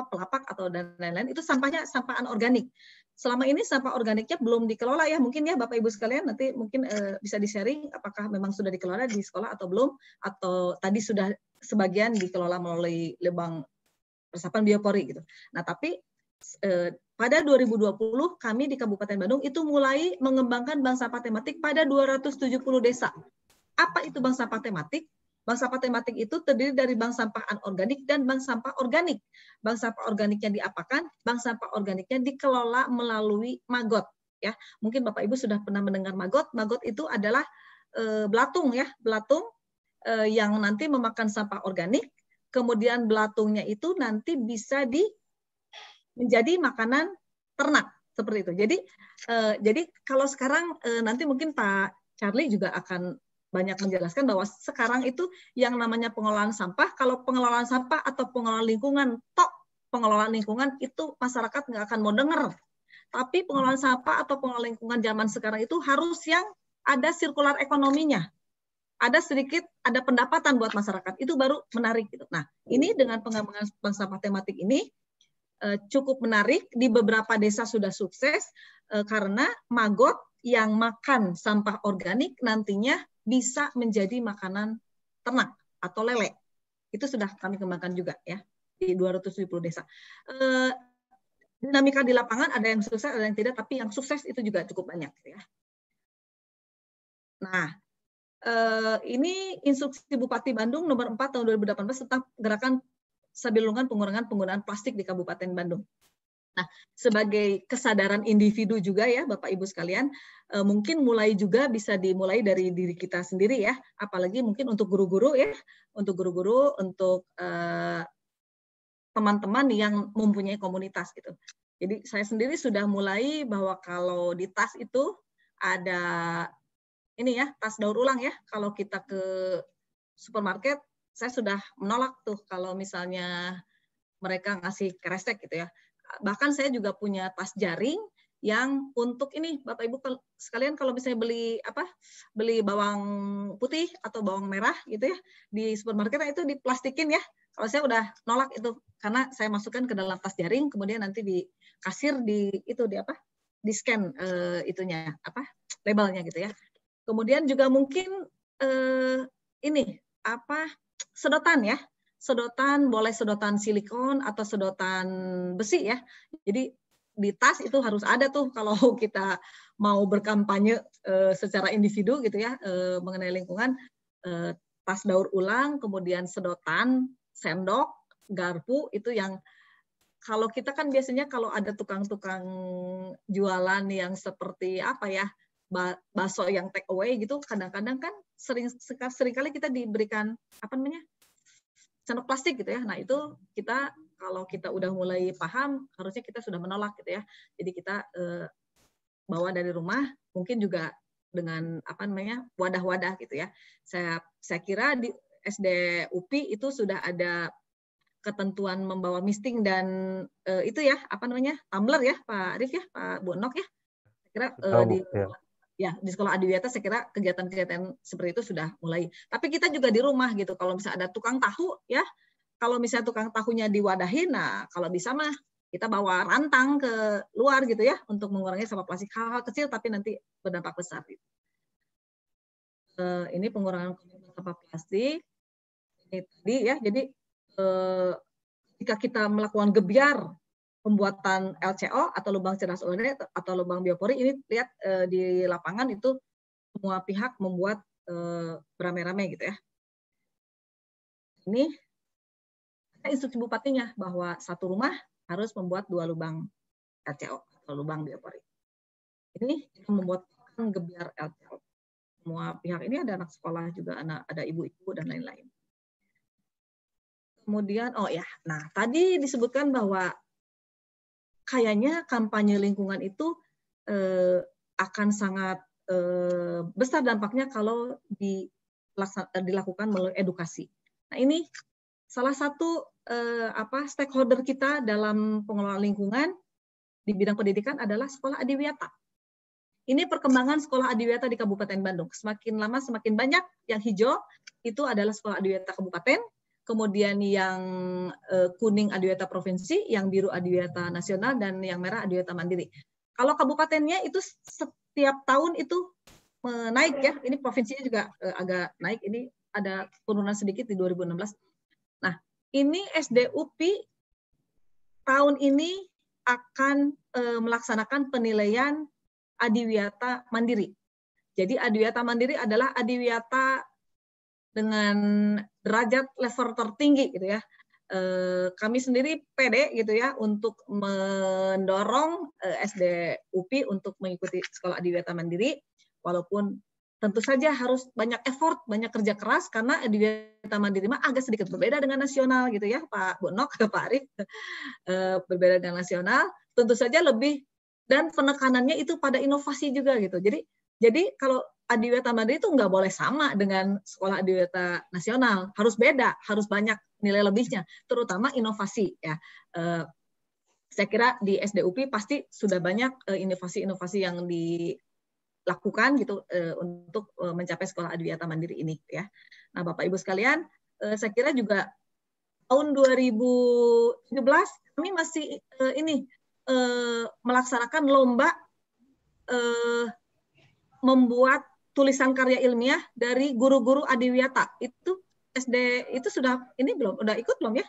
pelapak atau dan lain-lain, itu sampahnya sampah anorganik. Selama ini sampah organiknya belum dikelola ya, mungkin ya Bapak Ibu sekalian nanti mungkin bisa di-sharing apakah memang sudah dikelola di sekolah atau belum, atau tadi sudah sebagian dikelola melalui lubang resapan biopori gitu. Nah, tapi pada 2020 kami di Kabupaten Bandung itu mulai mengembangkan bank sampah tematik pada 270 desa. Apa itu bank sampah tematik? Bank sampah tematik itu terdiri dari bank sampah anorganik dan bank sampah organik. Bank sampah organiknya diapakan? Bank sampah organiknya dikelola melalui Magot. Ya, mungkin Bapak Ibu sudah pernah mendengar Magot. Magot itu adalah belatung ya, belatung yang nanti memakan sampah organik. Kemudian belatungnya itu nanti bisa menjadi makanan ternak seperti itu. Jadi kalau sekarang nanti mungkin Pak Charlie juga akan banyak menjelaskan bahwa sekarang itu yang namanya pengelolaan sampah, kalau pengelolaan sampah atau pengelolaan lingkungan, pengelolaan lingkungan itu masyarakat nggak akan mau dengar. Tapi pengelolaan sampah atau pengelolaan lingkungan zaman sekarang itu harus yang ada sirkular ekonominya. Ada pendapatan buat masyarakat, itu baru menarik gitu. Nah, ini dengan pengembangan bank sampah tematik ini cukup menarik, di beberapa desa sudah sukses karena Magot yang makan sampah organik nantinya bisa menjadi makanan ternak atau lele. Itu sudah kami kembangkan juga ya di 270 desa. Dinamika di lapangan ada yang sukses, ada yang tidak, tapi yang sukses itu juga cukup banyak ya. Nah, ini instruksi Bupati Bandung nomor 4 tahun 2018 tentang gerakan stabil lingkungan pengurangan penggunaan plastik di Kabupaten Bandung. Nah, sebagai kesadaran individu juga ya Bapak Ibu sekalian, mungkin mulai juga bisa dimulai dari diri kita sendiri ya, apalagi mungkin untuk guru-guru ya, untuk teman-teman yang mempunyai komunitas gitu. Jadi saya sendiri sudah mulai bahwa kalau di tas itu ada ini ya, tas daur ulang ya. Kalau kita ke supermarket, saya sudah menolak tuh kalau misalnya mereka ngasih kresek gitu ya. Bahkan saya juga punya tas jaring yang untuk ini Bapak Ibu sekalian kalau misalnya beli bawang putih atau bawang merah gitu ya di supermarket itu diplastikin ya. Kalau saya udah nolak itu karena saya masukkan ke dalam tas jaring kemudian nanti di kasir di scan itunya labelnya gitu ya. Kemudian juga mungkin sedotan ya. Sedotan boleh sedotan silikon atau sedotan besi ya. Jadi di tas itu harus ada tuh kalau kita mau berkampanye secara individu gitu ya mengenai lingkungan, tas daur ulang, kemudian sedotan, sendok, garpu itu yang kalau kita kan biasanya kalau ada tukang-tukang jualan yang seperti bakso yang take away gitu, kadang-kadang kan seringkali kita diberikan sendok plastik gitu ya. Nah itu kita kalau kita udah mulai paham harusnya kita sudah menolak gitu ya. Jadi kita bawa dari rumah mungkin juga dengan wadah-wadah gitu ya. Saya kira di SD UPI itu sudah ada ketentuan membawa misting dan itu ya tumbler ya Pak Arif ya Pak Bu Nok ya. Saya kira di sekolah adiwiyata saya kira kegiatan-kegiatan seperti itu sudah mulai. Tapi kita juga di rumah gitu. Kalau misalnya ada tukang tahu ya, kalau misalnya tukang tahunya diwadahin, nah kalau bisa mah kita bawa rantang ke luar gitu ya untuk mengurangi sampah plastik, hal-hal kecil tapi nanti berdampak besar. Gitu. Ini pengurangan sampah plastik. Ini tadi ya. Jadi jika kita melakukan gebiar pembuatan LCO atau lubang cerdas ozon atau lubang biopori, ini lihat di lapangan itu semua pihak membuat beramai-ramai gitu ya. Ini instruksi bupatinya bahwa satu rumah harus membuat 2 lubang LCO atau lubang biopori. Ini membuat gebiar LCO. Semua pihak ini ada anak sekolah juga, ada ibu-ibu dan lain-lain. Kemudian, nah tadi disebutkan bahwa kayaknya kampanye lingkungan itu akan sangat besar dampaknya kalau dilakukan melalui edukasi. Nah ini salah satu stakeholder kita dalam pengelolaan lingkungan di bidang pendidikan adalah sekolah adiwiyata. Ini perkembangan sekolah adiwiyata di Kabupaten Bandung. Semakin lama semakin banyak yang hijau itu adalah sekolah adiwiyata kabupaten. Kemudian yang kuning adiwiyata provinsi, yang biru adiwiyata nasional, dan yang merah adiwiyata mandiri. Kalau kabupatennya itu setiap tahun itu naik ya, ini provinsinya juga agak naik, ini ada penurunan sedikit di 2016. Nah, ini SD UPI tahun ini akan melaksanakan penilaian adiwiyata mandiri. Jadi adiwiyata mandiri adalah adiwiyata dengan derajat level tertinggi gitu ya. Kami sendiri pede gitu ya untuk mendorong SD UPI untuk mengikuti sekolah adiwiyata mandiri, walaupun tentu saja harus banyak effort, banyak kerja keras karena adiwiyata mandiri mah agak sedikit berbeda dengan nasional gitu ya, Pak Bu Nok, Pak Arif, berbeda dengan nasional, tentu saja lebih dan penekanannya itu pada inovasi juga gitu. Jadi kalau adiwiyata mandiri itu nggak boleh sama dengan sekolah adiwiyata nasional, harus beda, harus banyak nilai lebihnya, terutama inovasi ya. Saya kira di SD UPI pasti sudah banyak inovasi-inovasi yang dilakukan gitu untuk mencapai sekolah adiwiyata mandiri ini ya. Nah, Bapak Ibu sekalian, saya kira juga tahun 2017 kami masih melaksanakan lomba membuat tulisan karya ilmiah dari guru-guru adiwiyata. Itu SD itu sudah ini belum? Udah ikut belum ya?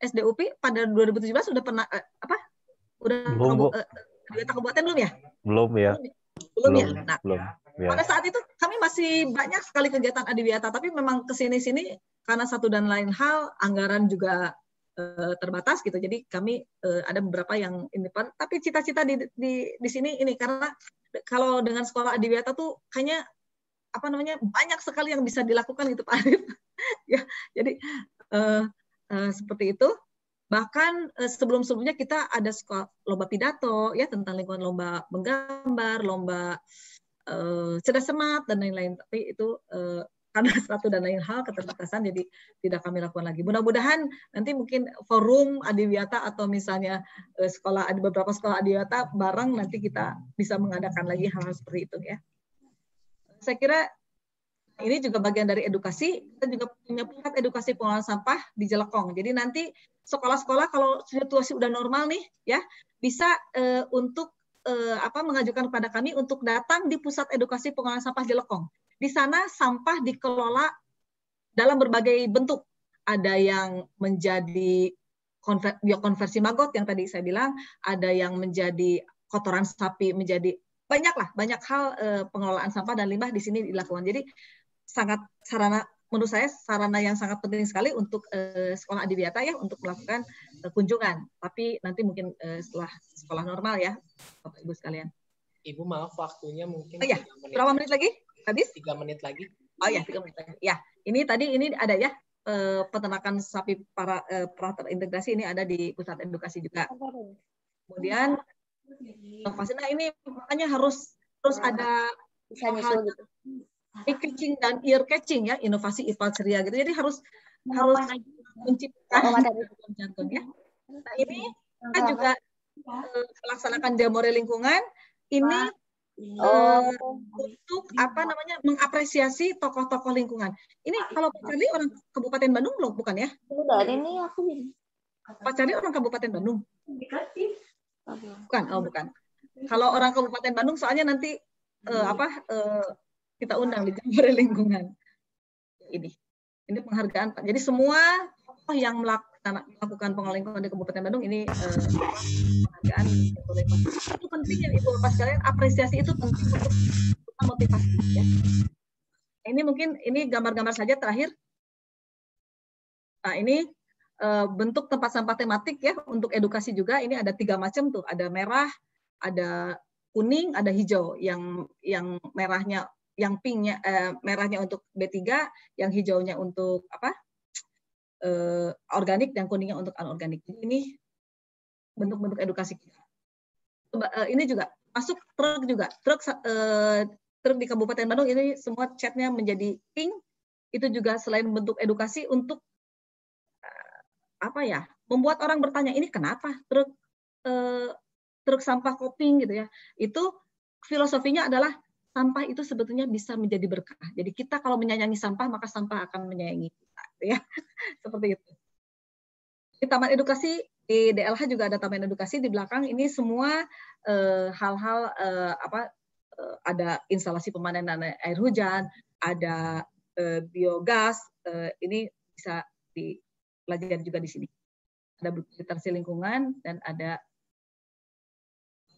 SD UPI pada 2017 sudah pernah adiwiyata kabupaten belum ya? Belum ya. Belum ya. Nah, belum. Ya. Pada saat itu kami masih banyak sekali kegiatan adiwiyata, tapi memang kesini-sini karena satu dan lain hal anggaran juga terbatas gitu. Jadi kami ada beberapa yang ini, tapi cita-cita di sini ini karena kalau dengan sekolah adiwiyata tuh kayaknya banyak sekali yang bisa dilakukan gitu Pak Arif. Ya, jadi seperti itu. Bahkan sebelum-sebelumnya kita ada lomba pidato ya tentang lingkungan, lomba menggambar, lomba cerdas cermat dan lain-lain. Tapi itu karena satu dan lain hal keterbatasan jadi tidak kami lakukan lagi. Mudah-mudahan nanti mungkin forum Adiwiyata atau misalnya sekolah, ada beberapa sekolah Adiwiyata bareng nanti kita bisa mengadakan lagi hal-hal seperti itu ya. Saya kira ini juga bagian dari edukasi. Kita juga punya pusat edukasi pengelolaan sampah di Jelekong. Jadi nanti sekolah-sekolah kalau situasi udah normal nih ya bisa untuk mengajukan kepada kami untuk datang di pusat edukasi pengelolaan sampah Jelekong. Di sana sampah dikelola dalam berbagai bentuk. Ada yang menjadi biokonversi maggot yang tadi saya bilang, ada yang menjadi kotoran sapi, menjadi banyak hal pengelolaan sampah dan limbah di sini dilakukan. Jadi sangat menurut saya sarana yang sangat penting sekali untuk sekolah Adiwiyata ya untuk melakukan kunjungan. Tapi nanti mungkin setelah sekolah normal ya, Bapak Ibu sekalian. Ibu maaf waktunya mungkin. Oh ya, berapa menit lagi? Habis? 3 menit lagi. Oh ya, 3 menit lagi. Ya, ini ada ya peternakan sapi para terintegrasi ini ada di pusat edukasi juga. Kemudian nah ini makanya harus ada hal catching dan ear catching ya, inovasi IPA ceria gitu. Jadi harus menciptakan jantung ya. Nah ini kita juga melaksanakan Jamore lingkungan ini untuk mengapresiasi tokoh-tokoh lingkungan. Ini kalau Pak Charlie orang Kabupaten Bandung loh, bukan ya? Ini aku Pak Charlie orang Kabupaten Bandung. Bukan, bukan. Kalau orang Kabupaten Bandung soalnya nanti kita undang di Jamore lingkungan. Ini penghargaan Pak. Jadi semua tokoh yang melakukan pengelolaan lingkungan di Kabupaten Bandung ini penghargaan. Itu penting ya Ibu Bapak sekalian, apresiasi itu penting untuk motivasi ya. Ini mungkin gambar-gambar saja terakhir. Nah, ini bentuk tempat sampah tematik ya untuk edukasi juga. Ini ada 3 macam tuh, ada merah, ada kuning, ada hijau. Yang merahnya, yang pinknya, merahnya untuk B3, yang hijaunya untuk organik dan kuningnya untuk anorganik. Ini bentuk-bentuk edukasi kita. Ini juga masuk truk juga. Truk di Kabupaten Bandung ini semua catnya menjadi pink. Itu juga selain bentuk edukasi untuk membuat orang bertanya ini kenapa truk sampah koping gitu ya. Itu filosofinya adalah sampah itu sebetulnya bisa menjadi berkah. Jadi kita kalau menyayangi sampah maka sampah akan menyayangi kita ya. Seperti itu. Di Taman Edukasi di DLH juga ada taman edukasi di belakang. Ini semua hal-hal ada instalasi pemanenan air hujan, ada biogas. Ini bisa dipelajari juga di sini. Ada buku literasi lingkungan dan ada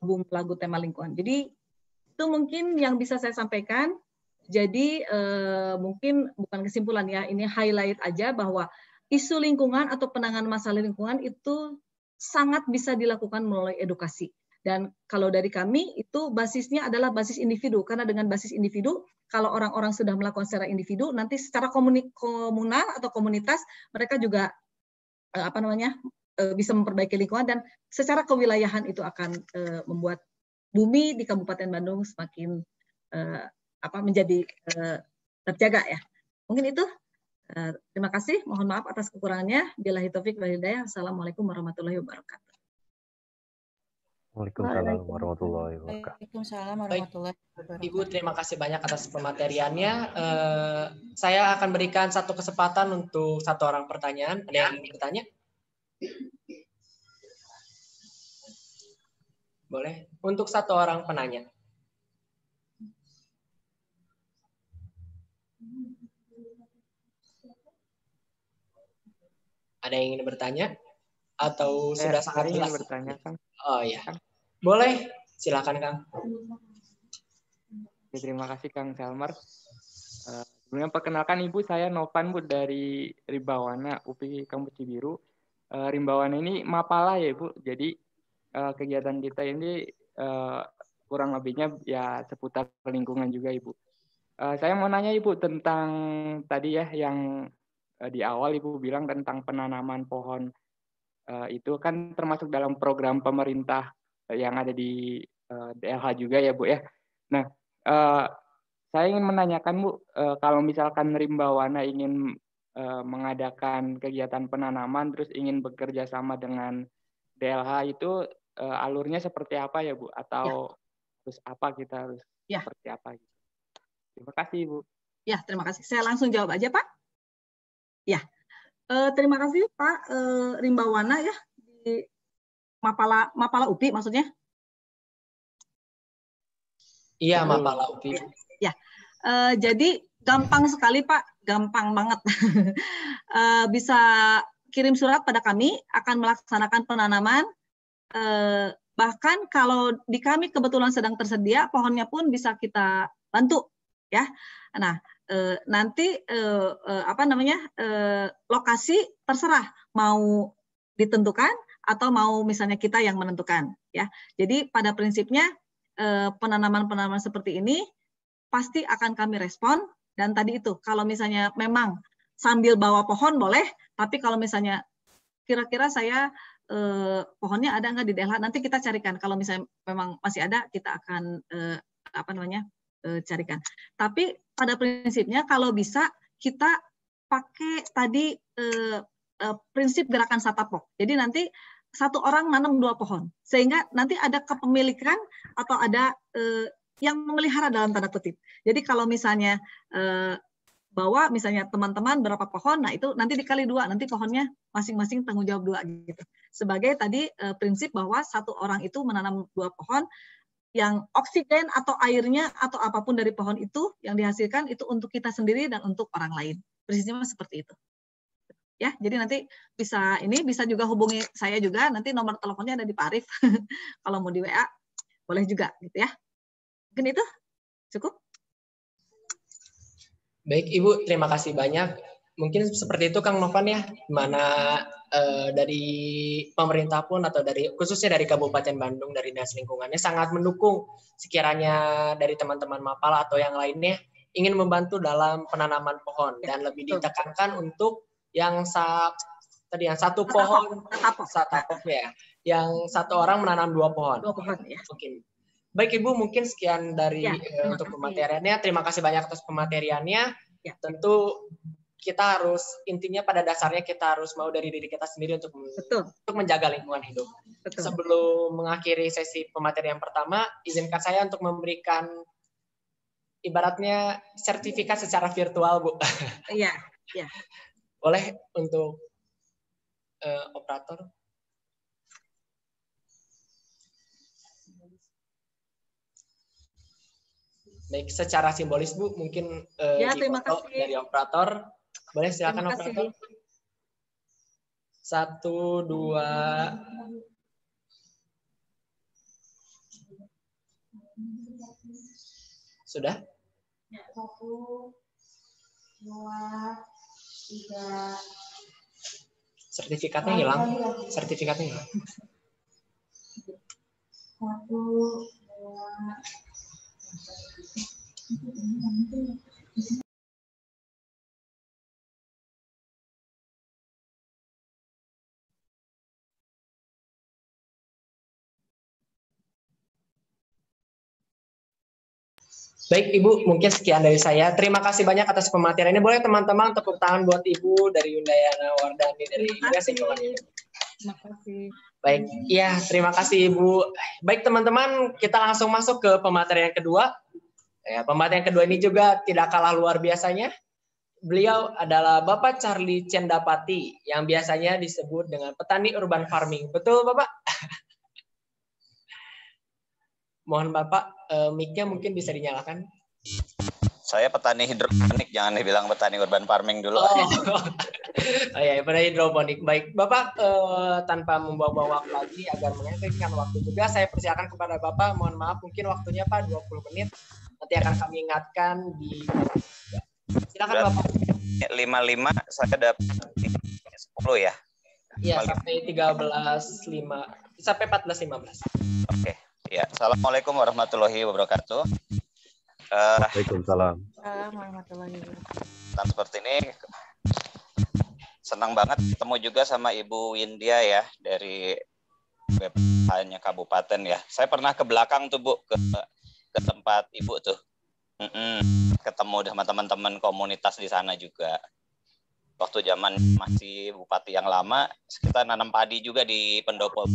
album lagu tema lingkungan. Jadi itu mungkin yang bisa saya sampaikan. Jadi mungkin bukan kesimpulan ya, ini highlight aja bahwa isu lingkungan atau penanganan masalah lingkungan itu sangat bisa dilakukan melalui edukasi. Dan kalau dari kami itu basisnya adalah basis individu, karena dengan basis individu, kalau orang-orang sudah melakukan secara individu, nanti secara komunal atau komunitas mereka juga bisa memperbaiki lingkungan dan secara kewilayahan itu akan membuat bumi di Kabupaten Bandung semakin menjadi terjaga ya. Mungkin itu. Terima kasih. Mohon maaf atas kekurangannya. Billahi taufik wal hidayah. Assalamualaikum warahmatullahi wabarakatuh. Waalaikumsalam warahmatullahi wabarakatuh. Waalaikumsalam warahmatullahi wabarakatuh. Ibu, terima kasih banyak atas pemateriannya. Saya akan berikan satu kesempatan untuk satu orang pertanyaan. Ada yang ingin bertanya? Boleh. Untuk satu orang penanya. Ada yang ingin bertanya? Atau sudah sangat jelas? Bertanya, Kang. Oh ya. Boleh. Silakan, Kang. Terima kasih, Kang Selmer. Sebelumnya perkenalkan Ibu, saya Novan Bu dari Rimbawana UPI Kampus Cibiru. Rimbawana ini Mapala ya Ibu. Jadi kegiatan kita ini kurang lebihnya ya seputar lingkungan juga Ibu. Saya mau nanya Ibu tentang tadi ya yang di awal Ibu bilang tentang penanaman pohon, itu kan termasuk dalam program pemerintah yang ada di DLH juga ya Bu ya. Nah, saya ingin menanyakan Bu, kalau misalkan Rimbawana ingin mengadakan kegiatan penanaman, terus ingin bekerja sama dengan DLH itu alurnya seperti apa ya Bu? Atau terus apa kita harus seperti apa? Gitu. Terima kasih Bu. Ya, terima kasih. Saya langsung jawab aja Pak. Ya, terima kasih Pak Rimbawana ya di Mapala UPI maksudnya. Iya, Mapala UPI. Ya, jadi gampang sekali Pak, gampang banget. Bisa kirim surat pada kami, akan melaksanakan penanaman. Bahkan kalau di kami kebetulan sedang tersedia, pohonnya pun bisa kita bantu, ya. Nah, nanti lokasi terserah mau ditentukan atau mau misalnya kita yang menentukan, ya. Jadi pada prinsipnya penanaman-penanaman seperti ini pasti akan kami respon, dan tadi itu kalau misalnya memang sambil bawa pohon boleh, tapi kalau misalnya kira-kira saya pohonnya ada nggak di DLH, nanti kita carikan. Kalau misalnya memang masih ada, kita akan carikan. Tapi pada prinsipnya kalau bisa kita pakai tadi prinsip gerakan satapok. Jadi nanti satu orang nanam 2 pohon, sehingga nanti ada kepemilikan atau ada yang memelihara dalam tanda kutip. Jadi kalau misalnya bawa misalnya teman-teman berapa pohon, nah itu nanti dikali 2, nanti pohonnya masing-masing tanggung jawab 2 gitu. Sebagai tadi prinsip bahwa satu orang itu menanam 2 pohon, yang oksigen atau airnya atau apapun dari pohon itu yang dihasilkan itu untuk kita sendiri dan untuk orang lain. Prinsipnya seperti itu. Ya, jadi nanti bisa juga hubungi saya juga, nanti nomor teleponnya ada di Pak Arif. Kalau mau di WA boleh juga gitu ya. Mungkin itu cukup. Baik Ibu, terima kasih banyak. Mungkin seperti itu Kang Novan ya, mana dari pemerintah pun atau khususnya dari Kabupaten Bandung, dari Dinas Lingkungannya sangat mendukung sekiranya dari teman-teman Mapala atau yang lainnya ingin membantu dalam penanaman pohon, dan lebih ditekankan untuk yang satu pohon satapok ya, yang satu orang menanam 2 pohon. 2 pohon ya. Oke. Baik Ibu, mungkin sekian dari untuk pemateriannya. Terima kasih banyak atas pemateriannya. Ya. Tentu kita harus, intinya pada dasarnya kita harus mau dari diri kita sendiri untuk menjaga lingkungan hidup. Betul. Sebelum mengakhiri sesi pematerian pertama, izinkan saya untuk memberikan ibaratnya sertifikat secara virtual, Bu. Iya. Ya. Boleh untuk operator? Baik, secara simbolis Bu, mungkin terima kasih dari operator. Boleh silakan operator. 1, 2. Sudah? 1, 2, 3. Sertifikatnya hilang. 1, 2. Baik Ibu, mungkin sekian dari saya. Terima kasih banyak atas pematerian ini. Boleh teman-teman tepuk tangan buat Ibu dari Yundayana Wardani dari Dinas Lingkungan Hidup. Terima kasih. Baik, iya terima kasih Ibu. Baik teman-teman, kita langsung masuk ke pematerian kedua. Ya, pematerian kedua ini juga tidak kalah luar biasanya. Beliau adalah Bapak Charlie Cendapati yang biasanya disebut dengan petani urban farming. Betul Bapak? Mohon Bapak, mic-nya mungkin bisa dinyalakan. Saya petani hidroponik, jangan dibilang petani urban farming dulu. Oh ya, petani hidroponik. Baik, Bapak, tanpa membuang-buang waktu lagi, agar mengefektifkan waktu juga, saya persilakan kepada Bapak, mohon maaf, mungkin waktunya Pak 20 menit, nanti akan kami ingatkan di... Silakan Bapak. 55, saya dapat 10 ya? Iya, sampai 13.5, sampai 14.15. Oke. Ya, assalamualaikum warahmatullahi wabarakatuh. Waalaikumsalam. Warahmatullahi wabarakatuh. Seperti ini, senang banget ketemu juga sama Ibu Windia ya dari BPH-nya Kabupaten ya. Saya pernah ke belakang tuh Bu, ke tempat Ibu tuh. Ketemu sama teman-teman komunitas di sana juga. Waktu zaman masih bupati yang lama, kita nanam padi juga di pendopo.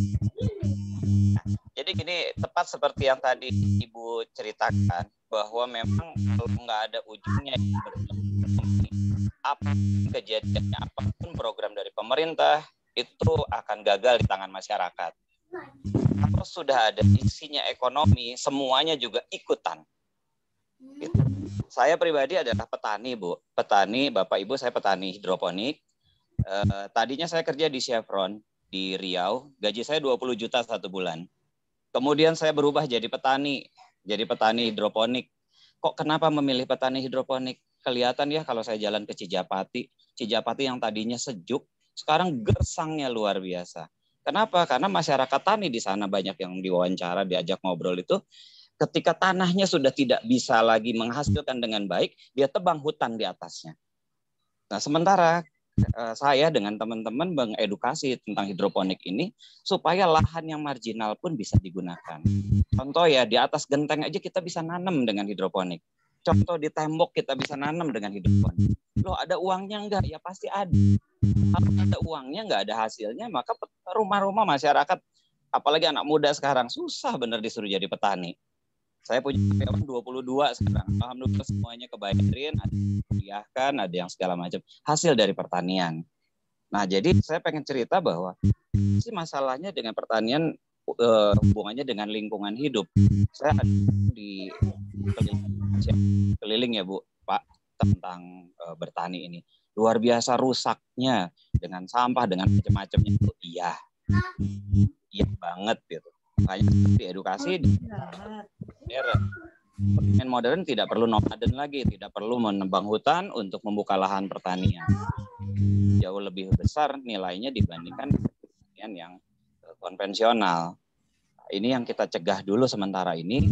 Jadi gini, tepat seperti yang tadi Ibu ceritakan, bahwa memang kalau nggak ada ujungnya, apa kejadiannya, apapun program dari pemerintah, itu akan gagal di tangan masyarakat. Kalau sudah ada isinya ekonomi, semuanya juga ikutan. Gitu. Saya pribadi adalah petani, Bu. Petani, Bapak Ibu, saya petani hidroponik. Tadinya saya kerja di Chevron di Riau, gaji saya 20 juta satu bulan. Kemudian saya berubah jadi petani hidroponik. Kok kenapa memilih petani hidroponik? Kelihatan ya kalau saya jalan ke Cijapati yang tadinya sejuk, sekarang gersangnya luar biasa. Kenapa? Karena masyarakat tani di sana banyak yang diwawancara, diajak ngobrol itu, ketika tanahnya sudah tidak bisa lagi menghasilkan dengan baik, dia tebang hutan di atasnya. Nah, sementara saya dengan teman-teman mengedukasi tentang hidroponik ini supaya lahan yang marginal pun bisa digunakan. Contoh ya, di atas genteng aja kita bisa nanam dengan hidroponik. Contoh di tembok kita bisa nanam dengan hidroponik. Loh, ada uangnya enggak? Ya pasti ada. Kalau ada uangnya enggak ada hasilnya, maka rumah-rumah masyarakat, apalagi anak muda sekarang, susah bener disuruh jadi petani. Saya punya karyawan 22 sekarang. Alhamdulillah semuanya kebayarin, ada yang kuliahkan, ada yang segala macam. Hasil dari pertanian. Nah, jadi saya pengen cerita bahwa sih masalahnya dengan pertanian hubungannya dengan lingkungan hidup. Saya ada di keliling ya Bu, Pak, tentang bertani ini. Luar biasa rusaknya dengan sampah, dengan macam-macamnya itu. Iya banget gitu. Makanya di edukasi pertanian modern tidak perlu nomaden lagi, tidak perlu menebang hutan untuk membuka lahan pertanian. Jauh lebih besar nilainya dibandingkan pertanian yang konvensional. Ini yang kita cegah dulu sementara ini.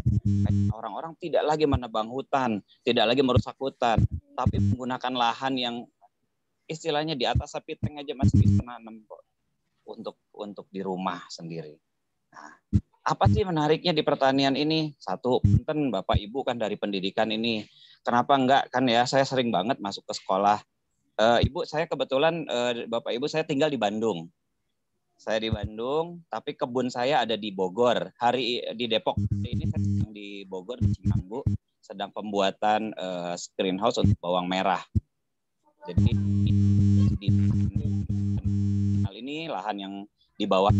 Orang-orang tidak lagi menebang hutan, tidak lagi merusak hutan, tapi menggunakan lahan yang istilahnya di atas sapiteng aja masih bisa nanam kok untuk di rumah sendiri. Nah, apa sih menariknya di pertanian ini? Satu, punten Bapak Ibu kan dari pendidikan ini. Kenapa enggak? Kan ya saya sering banget masuk ke sekolah. Ibu, saya kebetulan Bapak Ibu saya tinggal di Bandung. Saya di Bandung, tapi kebun saya ada di Bogor. Di Depok ini saya sedang di Bogor di Cimanggu, sedang pembuatan greenhouse untuk bawang merah. Jadi hal ini lahan yang di bawah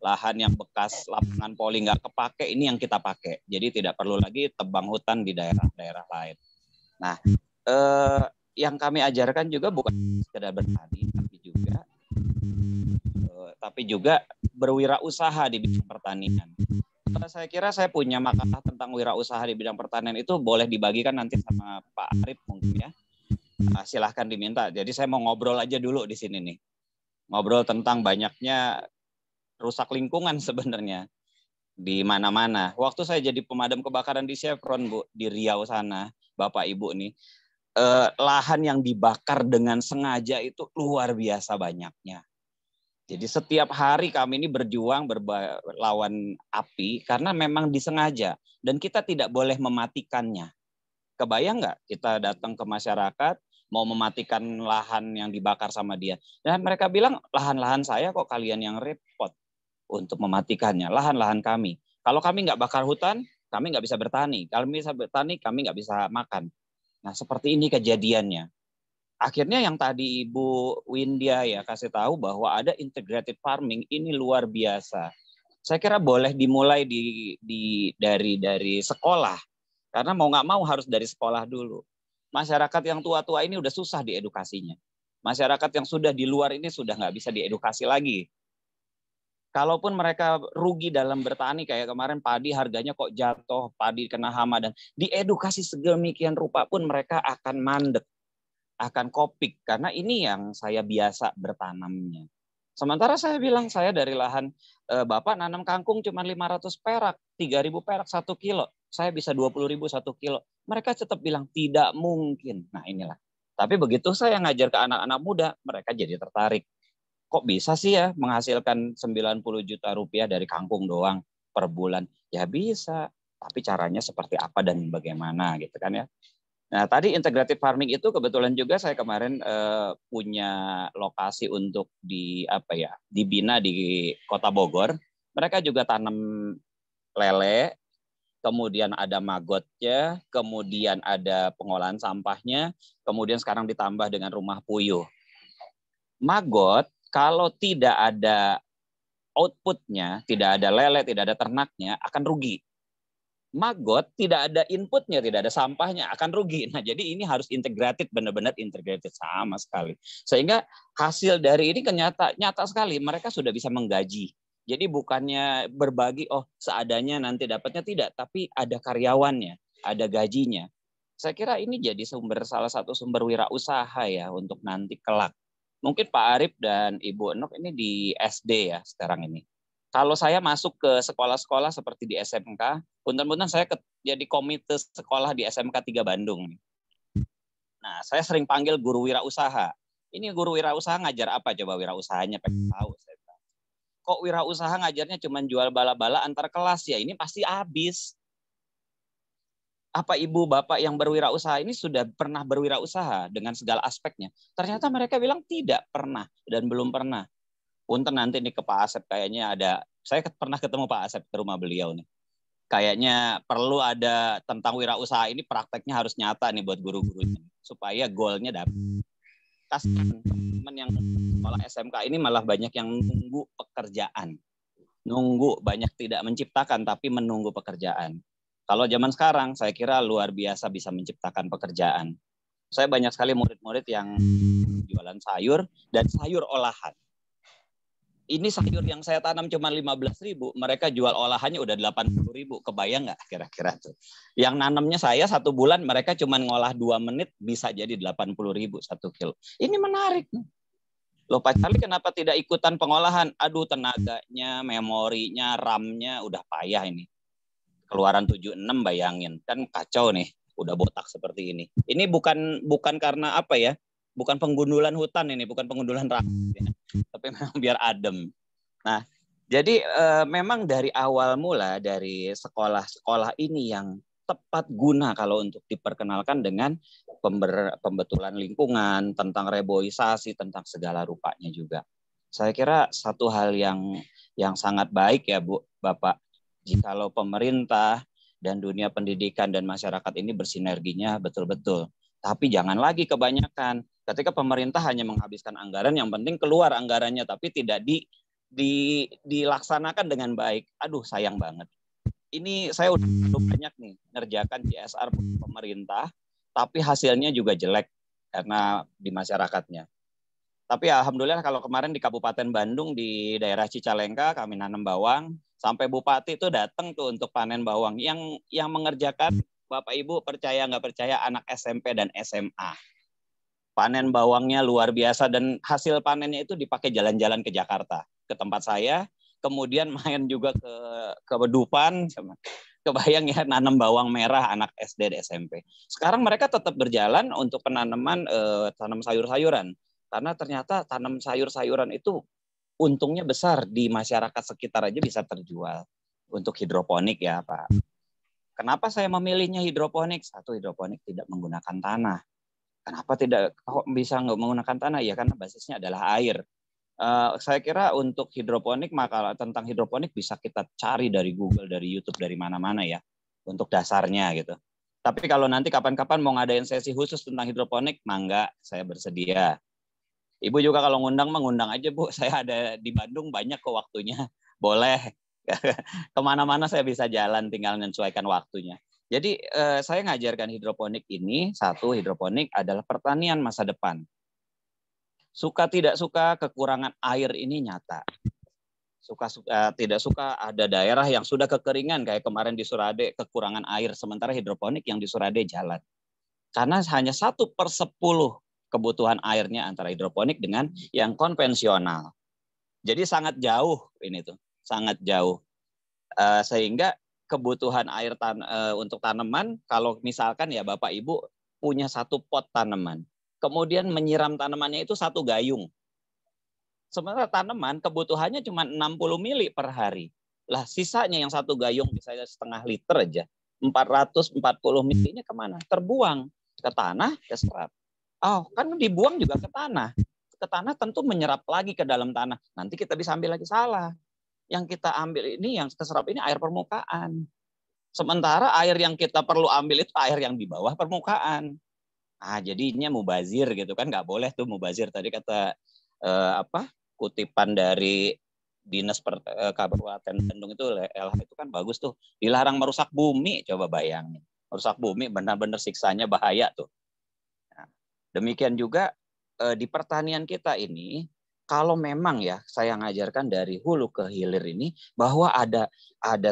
lahan yang bekas lapangan poli nggak kepake, ini yang kita pakai. Jadi tidak perlu lagi tebang hutan di daerah-daerah lain. Nah, yang kami ajarkan juga bukan sekedar bertani, tapi juga berwirausaha di bidang pertanian. Saya kira saya punya makalah tentang wirausaha di bidang pertanian itu boleh dibagikan nanti sama Pak Arif mungkin ya. Nah, silahkan diminta. Jadi saya mau ngobrol aja dulu di sini nih. Ngobrol tentang banyaknya rusak lingkungan sebenarnya di mana-mana. Waktu saya jadi pemadam kebakaran di Chevron, Bu, di Riau sana, Bapak Ibu nih, lahan yang dibakar dengan sengaja itu luar biasa banyaknya. Jadi setiap hari kami ini berjuang lawan api karena memang disengaja dan kita tidak boleh mematikannya. Kebayang nggak kita datang ke masyarakat mau mematikan lahan yang dibakar sama dia. Dan mereka bilang lahan-lahan saya kok kalian yang repot untuk mematikannya, lahan-lahan kami. Kalau kami nggak bakar hutan, kami nggak bisa bertani. Kalau bisa bertani, kami nggak bisa makan. Nah seperti ini kejadiannya. Akhirnya yang tadi Ibu Windia ya kasih tahu bahwa ada integrated farming ini luar biasa. Saya kira boleh dimulai dari sekolah. Karena mau nggak mau harus dari sekolah dulu. Masyarakat yang tua-tua ini udah susah diedukasinya. Masyarakat yang sudah di luar ini sudah nggak bisa diedukasi lagi. Kalaupun mereka rugi dalam bertani kayak kemarin padi harganya kok jatuh, padi kena hama dan diedukasi sedemikian rupa pun mereka akan mandek, akan kopik karena ini yang saya biasa bertanamnya. Sementara saya bilang saya dari lahan Bapak nanam kangkung cuma 500 perak, 3.000 perak 1 kilo. Saya bisa 20.000 1 kilo. Mereka tetap bilang tidak mungkin. Nah inilah. Tapi begitu saya ngajar ke anak-anak muda, mereka jadi tertarik. Kok bisa sih ya menghasilkan 90 juta rupiah dari kangkung doang per bulan? Ya bisa. Tapi caranya seperti apa dan bagaimana gitu kan ya. Nah, tadi integrated farming itu kebetulan juga saya kemarin punya lokasi untuk dibina di Kota Bogor. Mereka juga tanam lele, kemudian ada magotnya, kemudian ada pengolahan sampahnya, kemudian sekarang ditambah dengan rumah puyuh. Magot kalau tidak ada outputnya, tidak ada lele, tidak ada ternaknya, akan rugi. Magot tidak ada inputnya, tidak ada sampahnya, akan rugi. Nah, jadi ini harus integrated, benar-benar integrated sama sekali. Sehingga hasil dari ini nyata sekali, mereka sudah bisa menggaji. Jadi bukannya berbagi, seadanya nanti dapatnya, tidak, tapi ada karyawannya, ada gajinya. Saya kira ini jadi salah satu sumber wirausaha ya untuk nanti kelak. Mungkin Pak Arif dan Ibu Enok ini di SD ya sekarang ini. Kalau saya masuk ke sekolah-sekolah seperti di SMK, punten-punten saya jadi komite sekolah di SMK 3 Bandung. Nah, saya sering panggil guru wirausaha. Ini guru wirausaha ngajar apa coba wirausahanya? Pengen tahu saya. Kok wirausaha ngajarnya cuma jual bala-bala antar kelas ya? Ini pasti habis. Apa ibu bapak yang berwirausaha ini sudah pernah berwirausaha dengan segala aspeknya? Ternyata mereka bilang tidak pernah dan belum pernah. Punten nanti nih ke Pak Asep, kayaknya saya pernah ketemu Pak Asep ke rumah beliau nih. Kayaknya perlu ada tentang wirausaha ini, prakteknya harus nyata nih buat guru-gurunya supaya goalnya dapat. Kasihan teman yang sekolah SMK ini malah banyak yang nunggu pekerjaan. Nunggu, banyak tidak menciptakan tapi menunggu pekerjaan. Kalau zaman sekarang saya kira luar biasa bisa menciptakan pekerjaan. Saya banyak sekali murid-murid yang jualan sayur dan sayur olahan. Ini sayur yang saya tanam cuma 15.000, mereka jual olahannya udah 80.000. Kebayang nggak kira-kira tuh? Yang nanamnya saya 1 bulan, mereka cuma ngolah 2 menit bisa jadi 80.000 1 kilo. Ini menarik. Loh Pak Charlie kenapa tidak ikutan pengolahan? Aduh tenaganya, memorinya, RAM-nya udah payah ini. Keluaran 76 bayangin, kan kacau nih, udah botak seperti ini. Ini bukan karena apa ya? Bukan penggundulan hutan ini, bukan penggundulan rakyat, ya. Tapi memang biar adem. Nah, jadi memang dari awal mula dari sekolah-sekolah ini yang tepat guna kalau untuk diperkenalkan dengan pembetulan lingkungan, tentang reboisasi, tentang segala rupanya juga. Saya kira satu hal yang sangat baik ya Bu, Bapak, jikalau pemerintah dan dunia pendidikan dan masyarakat ini bersinerginya betul-betul. Tapi jangan lagi kebanyakan. Ketika pemerintah hanya menghabiskan anggaran, yang penting keluar anggarannya, tapi tidak dilaksanakan dengan baik. Aduh, sayang banget. Ini saya udah banyak nih ngerjakan CSR pemerintah, tapi hasilnya juga jelek karena di masyarakatnya. Tapi alhamdulillah kalau kemarin di Kabupaten Bandung, di daerah Cicalengka, kami nanam bawang, sampai Bupati itu datang tuh untuk panen bawang. Yang mengerjakan, Bapak Ibu percaya nggak percaya, anak SMP dan SMA. Panen bawangnya luar biasa dan hasil panennya itu dipakai jalan-jalan ke Jakarta, ke tempat saya, kemudian main juga ke Dufan, kebayang ya nanam bawang merah anak SD dan SMP. Sekarang mereka tetap berjalan untuk penanaman tanam sayur-sayuran, karena ternyata tanam sayur-sayuran itu untungnya besar, di masyarakat sekitar aja bisa terjual. Untuk hidroponik ya Pak. Kenapa saya memilihnya hidroponik? Satu, hidroponik tidak menggunakan tanah. Kenapa tidak bisa nggak menggunakan tanah? Ya karena basisnya adalah air. Saya kira untuk hidroponik, maka tentang hidroponik bisa kita cari dari Google, dari YouTube, dari mana-mana ya. Untuk dasarnya gitu. Tapi kalau nanti kapan-kapan mau ngadain sesi khusus tentang hidroponik, mangga, saya bersedia. Ibu juga kalau ngundang aja Bu. Saya ada di Bandung banyak kok waktunya. Boleh. Kemana-mana saya bisa jalan, tinggal menyesuaikan waktunya. Jadi saya ngajarkan hidroponik ini, satu, hidroponik adalah pertanian masa depan. Suka tidak suka, kekurangan air ini nyata. Tidak suka, ada daerah yang sudah kekeringan, kayak kemarin di Surade kekurangan air, sementara hidroponik yang di Surade jalan. Karena hanya 1/10 kebutuhan airnya antara hidroponik dengan yang konvensional. Jadi sangat jauh ini tuh, sangat jauh. Sehingga kebutuhan air untuk tanaman, kalau misalkan ya Bapak Ibu punya 1 pot tanaman, kemudian menyiram tanamannya itu 1 gayung. Sementara tanaman kebutuhannya cuma 60 mili per hari. Lah sisanya yang 1 gayung misalnya setengah liter aja, 440 ml-nya kemana? Terbuang ke tanah, ke serat. Oh, kan dibuang juga ke tanah. Ke tanah tentu menyerap lagi ke dalam tanah. Nanti kita bisa ambil lagi, salah. Yang kita ambil ini, yang keserap ini air permukaan. Sementara air yang kita perlu ambil itu air yang di bawah permukaan. Jadinya mubazir gitu kan, nggak boleh tuh mubazir. Tadi kata kutipan dari Dinas Kabupaten Bandung itu, LH itu kan bagus tuh. Dilarang merusak bumi, coba bayangin. Merusak bumi benar-benar siksanya bahaya tuh. Nah, demikian juga di pertanian kita ini, kalau memang ya saya ngajarkan dari hulu ke hilir ini, bahwa ada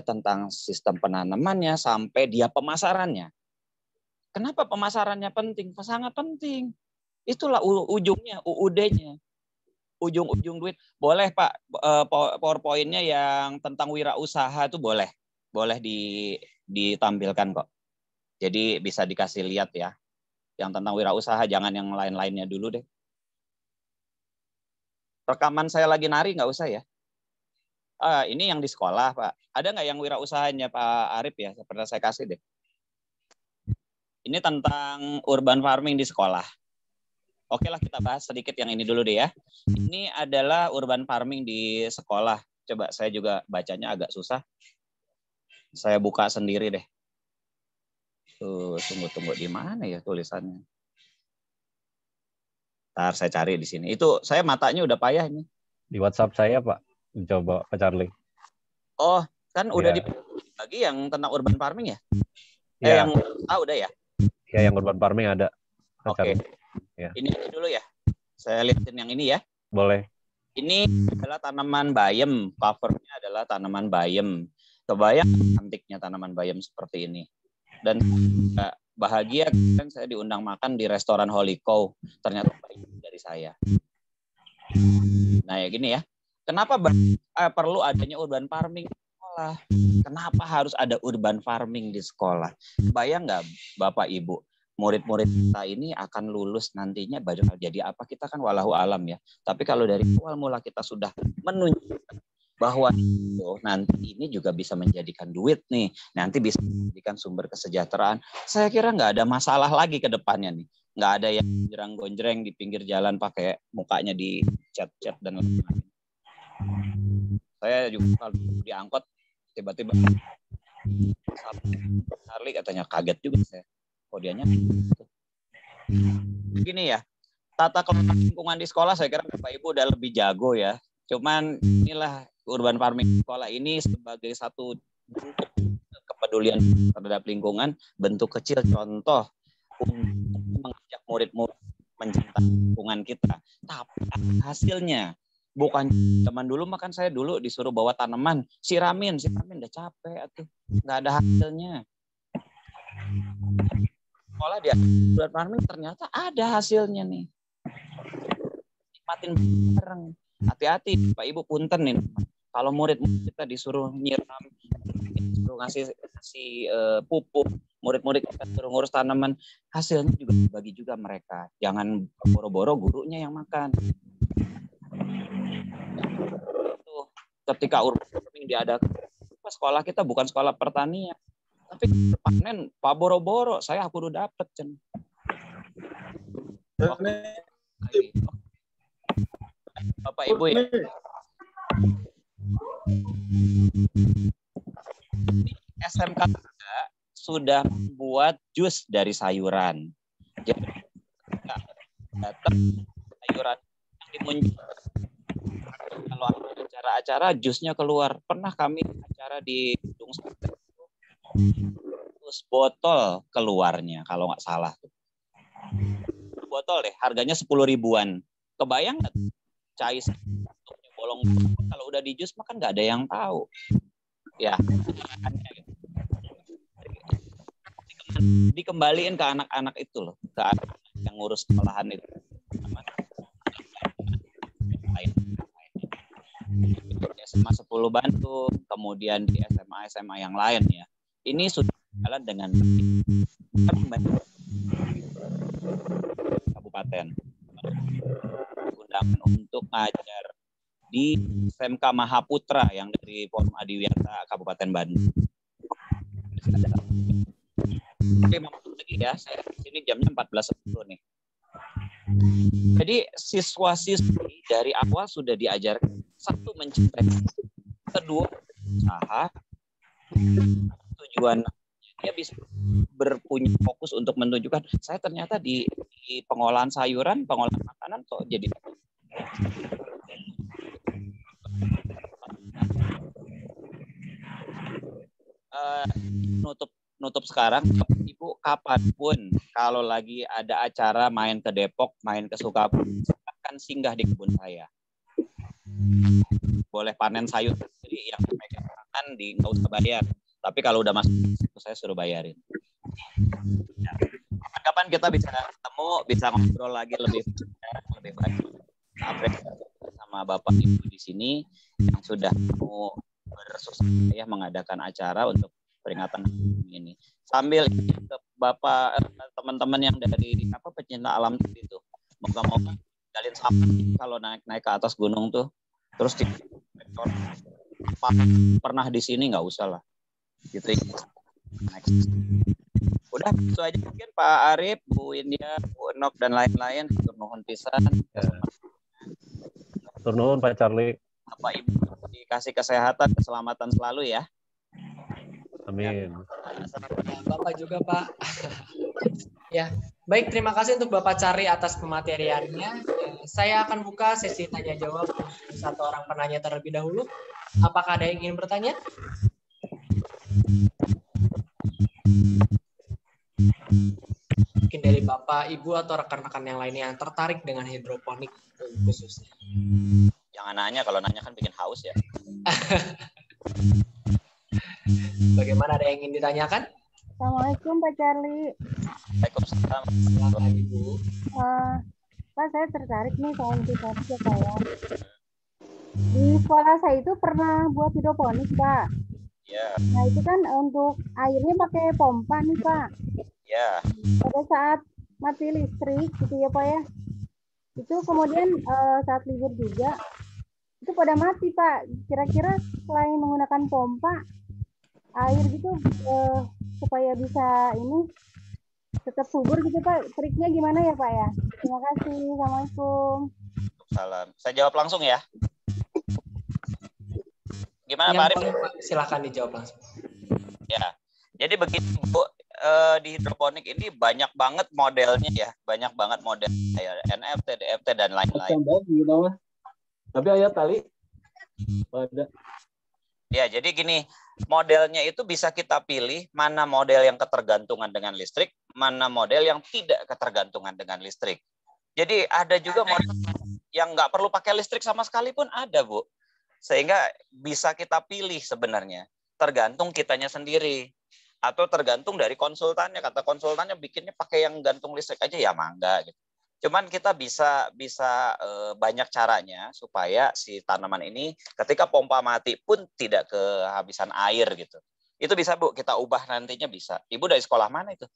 tentang sistem penanamannya sampai dia pemasarannya. Kenapa pemasarannya penting? Sangat penting. Itulah ujungnya, UUD-nya. Ujung-ujung duit. Boleh Pak, PowerPoint-nya yang tentang wirausaha itu boleh ditampilkan kok. Jadi bisa dikasih lihat ya. Yang tentang wirausaha, jangan yang lain-lainnya dulu deh. Rekaman saya lagi nari nggak usah ya. Ini yang di sekolah Pak. Ada nggak yang wirausahanya Pak Arif ya? Pernah saya kasih deh. Ini tentang urban farming di sekolah. Oke lah, kita bahas sedikit yang ini dulu deh ya. Ini adalah urban farming di sekolah. Coba saya juga bacanya agak susah. Saya buka sendiri deh. Tuh, tunggu di mana ya tulisannya? Ntar saya cari di sini. Itu saya matanya udah payah ini. Di WhatsApp saya Pak. Coba Pak Charlie. Oh, kan udah dibagi yang tentang urban farming ya? Ya. Yang udah ya? Ya, yang urban farming ada. Oke. Ya. Ini dulu ya. Saya lihatin yang ini ya. Boleh. Ini adalah tanaman bayam. Covernya adalah tanaman bayam. Kebayang cantiknya tanaman bayam seperti ini. Dan bahagia kan saya diundang makan di restoran Holy Cow. Ternyata bayam dari saya. Nah ya gini ya. Kenapa perlu adanya urban farming di sekolah? Kenapa harus ada urban farming di sekolah? Bayang nggak Bapak Ibu? Murid-murid kita ini akan lulus nantinya bakal jadi apa, kita kan walahu alam ya. Tapi kalau dari awal mula kita sudah menunjukkan bahwa nanti ini juga bisa menjadikan duit nih, nanti bisa menjadikan sumber kesejahteraan, saya kira nggak ada masalah lagi ke depannya nih. Nggak ada yang gonjreng-gonjreng di pinggir jalan pakai mukanya di cat-cat dan lain-lain. Saya juga kalau diangkot tiba-tiba Charlie katanya, kaget juga saya. Kodiannya begini ya, tata kelola lingkungan di sekolah saya kira Bapak Ibu udah lebih jago ya. Cuman inilah urban farming sekolah ini sebagai satu bentuk kepedulian terhadap lingkungan, bentuk kecil contoh untuk mengajak murid-murid mencintai lingkungan kita. Tapi hasilnya bukan zaman dulu, makan saya dulu disuruh bawa tanaman, siramin udah capek atuh, nggak ada hasilnya. Sekolah di urban farming ternyata ada hasilnya nih. Nikmatin bareng. Hati-hati Pak Ibu, punten nih. Kalau murid kita disuruh nyiram, disuruh ngasih pupuk, murid-murid kita disuruh ngurus tanaman, hasilnya juga dibagi juga mereka. Jangan boro-boro gurunya yang makan. Itu ketika urban farming diadakan, sekolah kita bukan sekolah pertanian. Tapi panen Pak boro-boro, saya aku udah dapet Cen. Bapak Ibu ya. SMK sudah membuat jus dari sayuran. Jadi datang sayuran yang dimunculkan. Kalau ada acara-acara jusnya keluar. Pernah kami acara di Gedung Sate. Terus botol keluarnya kalau nggak salah tuh. Botol deh, harganya 10 ribuan. Kebayang nggak? Cair bolong, kalau udah di jus makan nggak ada yang tahu. Ya, dikembaliin ke anak-anak itu loh, ke anak yang ngurus sekolahan itu. Di SMA 10 Bandung, kemudian di SMA yang lain ya. Ini sudah jalan dengan kabupaten undangan untuk ngajar di SMK Mahaputra yang dari Forum Adiwiyata Kabupaten Bandung. Oke, lagi ya, saya di sini jamnya 14.10 nih. Jadi siswa-siswi dari awal sudah diajarkan, satu, mencintai, kedua, usaha, tujuan dia bisa berpunya fokus untuk menunjukkan saya ternyata di pengolahan sayuran, pengolahan makanan kok jadi nutup sekarang. Ibu kapanpun kalau lagi ada acara main ke Depok, main ke Sukabumi, silakan singgah di kebun saya. Boleh panen sayur sendiri, yang mereka makan nggak usah bayar. Tapi kalau udah masuk itu saya suruh bayarin. Ya. Kapan kita bisa ketemu, bisa ngobrol lagi lebih banyak. Apresiasi sama Bapak Ibu di sini yang sudah mau bersusah payah mengadakan acara untuk peringatan ini. Sambil ke Bapak teman-teman yang dari pecinta alam itu, moga-moga jalin sampah kalau naik ke atas gunung tuh, terus di pernah di sini nggak usah lah. Gitu. Next. Udah itu aja mungkin Pak Arif, Bu India, Bu Enok dan lain-lain. Turnuhun pisan. Turnuhun Pak Charlie. Bapak Ibu dikasih kesehatan, keselamatan selalu ya. Amin. Bapak juga Pak. Ya, baik, terima kasih untuk Bapak Charlie atas pemateriannya. Saya akan buka sesi tanya jawab satu orang penanya terlebih dahulu. Apakah ada yang ingin bertanya? Mungkin dari Bapak, Ibu, atau rekan-rekan yang lainnya yang tertarik dengan hidroponik khususnya. Jangan nanya, kalau nanya kan bikin haus ya. Bagaimana, ada yang ingin ditanyakan? Assalamualaikum Pak Charlie. Waalaikumsalam. Silakan Ibu. Pak, saya tertarik nih soal hidroponik ya Pak ya. Di sekolah saya itu pernah buat hidroponik Pak. Ya. Nah itu kan untuk airnya pakai pompa nih Pak. Ya. Pada saat mati listrik gitu ya Pak ya. Itu kemudian saat libur juga itu pada mati Pak. Kira-kira selain menggunakan pompa air gitu supaya bisa ini tetap subur gitu Pak. Triknya gimana ya Pak ya? Terima kasih. Assalamualaikum. Salam. Saya jawab langsung ya. Gimana Pak Arif? Silakan dijawab langsung. Ya. Jadi begini Bu, di hidroponik ini banyak banget modelnya ya. Banyak banget model kayak NFT, DFT dan lain-lain. Tapi ayat tali pada. Ya, jadi gini, modelnya itu bisa kita pilih mana model yang ketergantungan dengan listrik, mana model yang tidak ketergantungan dengan listrik. Jadi ada juga model yang nggak perlu pakai listrik sama sekali pun ada, Bu. Sehingga bisa kita pilih sebenarnya. Tergantung kitanya sendiri. Atau tergantung dari konsultannya. Kata konsultannya bikinnya pakai yang gantung listrik aja, ya mangga. Gitu. Cuman kita bisa banyak caranya supaya si tanaman ini ketika pompa mati pun tidak kehabisan air gitu. Itu bisa Bu, kita ubah nantinya bisa. Ibu dari sekolah mana itu?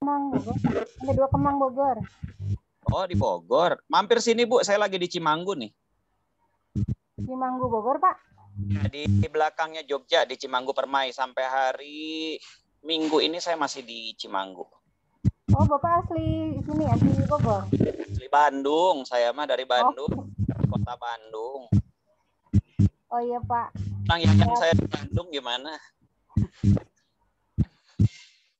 Kemang Bogor. Ada 2 Kemang Bogor. Oh, di Bogor. Mampir sini Bu, saya lagi di Cimanggu nih. Cimanggu Bogor Pak? Di belakangnya Jogja, di Cimanggu Permai. Sampai hari Minggu ini saya masih di Cimanggu. Oh, Bapak asli sini, asli Bogor? Asli Bandung, saya mah dari Bandung, kota Bandung. Oh iya Pak. Yang saya di Bandung gimana?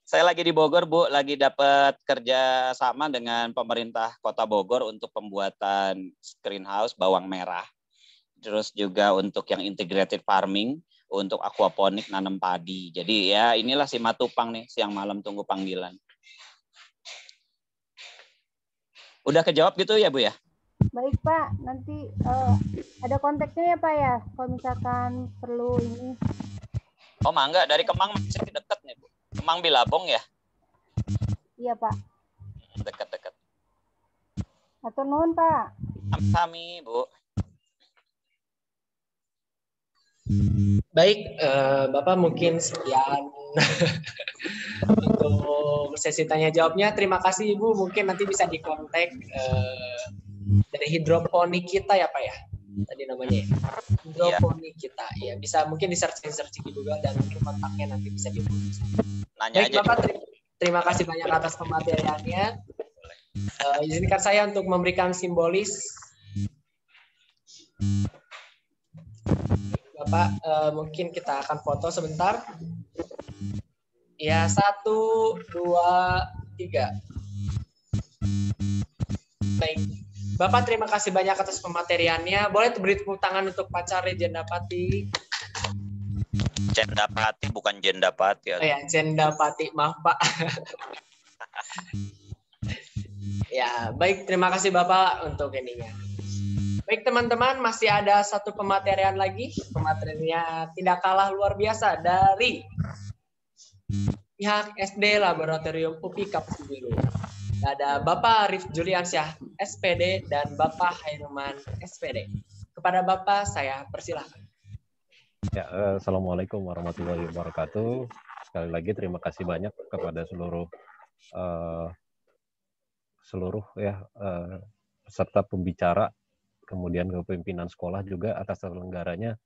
Saya lagi di Bogor, Bu, lagi dapat kerja sama dengan pemerintah Kota Bogor untuk pembuatan greenhouse bawang merah. Terus juga untuk yang integrated farming, untuk aquaponik nanam padi. Jadi ya inilah si Matupang nih, siang malam tunggu panggilan. Udah kejawab gitu ya Bu ya? Baik Pak, nanti ada kontaknya ya Pak ya, kalau misalkan perlu ini. Oh mangga, dari Kemang masih dekat nih Bu. Kemang Bilabong ya? Iya Pak. Dekat-dekat. Atur nuhun Pak. Sami Bu. Baik, Bapak mungkin sekian untuk sesi tanya jawabnya. Terima kasih Ibu, mungkin nanti bisa dikontak dari hidroponik kita ya Pak ya, tadi namanya ya. Hidroponik kita ya, bisa mungkin di searching di Google dan mungkin kontaknya nanti bisa dihubungi. Baik Bapak, terima kasih banyak atas pemateriannya. Izinkan saya untuk memberikan simbolis. Bapak, mungkin kita akan foto sebentar. Ya, 1, 2, 3. Baik. Bapak, terima kasih banyak atas pemateriannya. Boleh beri tepuk tangan untuk Pak Charlie Jendapati. Jendapati, bukan Jendapati. Oh ya, Jendapati. Maaf, Pak. Ya, baik. Terima kasih Bapak untuk ininya. Baik teman-teman, masih ada satu pematerian lagi. Pemateriannya tidak kalah luar biasa dari pihak SD Laboratorium UPI Kampus Cibiru. Ada Bapak Arif Juliansyah, SPD, dan Bapak Hairuman, SPD. Kepada Bapak, saya persilahkan. Ya, Assalamualaikum warahmatullahi wabarakatuh. Sekali lagi terima kasih banyak kepada seluruh peserta pembicara, kemudian kepemimpinan sekolah juga atas terselenggaranya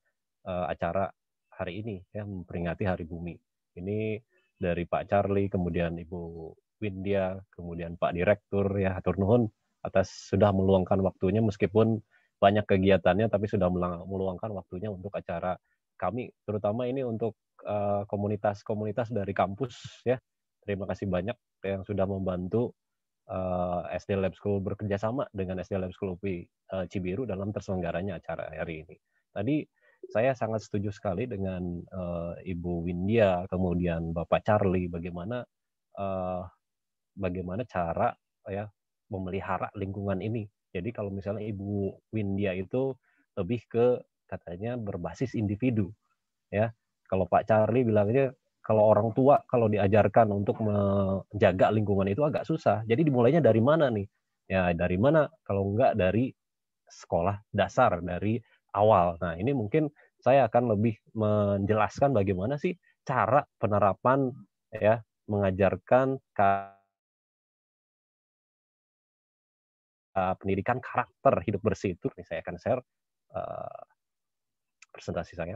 acara hari ini ya, memperingati Hari Bumi. Ini dari Pak Charlie, kemudian Ibu Windia, kemudian Pak Direktur ya, hatur nuhun atas sudah meluangkan waktunya meskipun banyak kegiatannya, tapi sudah meluangkan waktunya untuk acara kami, terutama ini untuk komunitas-komunitas dari kampus ya. Terima kasih banyak yang sudah membantu SD Lab School bekerjasama dengan SD Lab School UPI Cibiru dalam terselenggaranya acara hari ini. Tadi saya sangat setuju sekali dengan Ibu Windia, kemudian Bapak Charlie, bagaimana cara ya memelihara lingkungan ini. Jadi kalau misalnya Ibu Windia itu lebih ke katanya berbasis individu ya. Kalau Pak Charlie bilangnya kalau orang tua kalau diajarkan untuk menjaga lingkungan itu agak susah. Jadi dimulainya dari mana nih? Ya dari mana kalau enggak dari sekolah dasar, dari awal. Nah, ini mungkin saya akan lebih menjelaskan bagaimana sih cara penerapan ya mengajarkan pendidikan karakter hidup bersih itu. Ini saya akan share presentasi saya.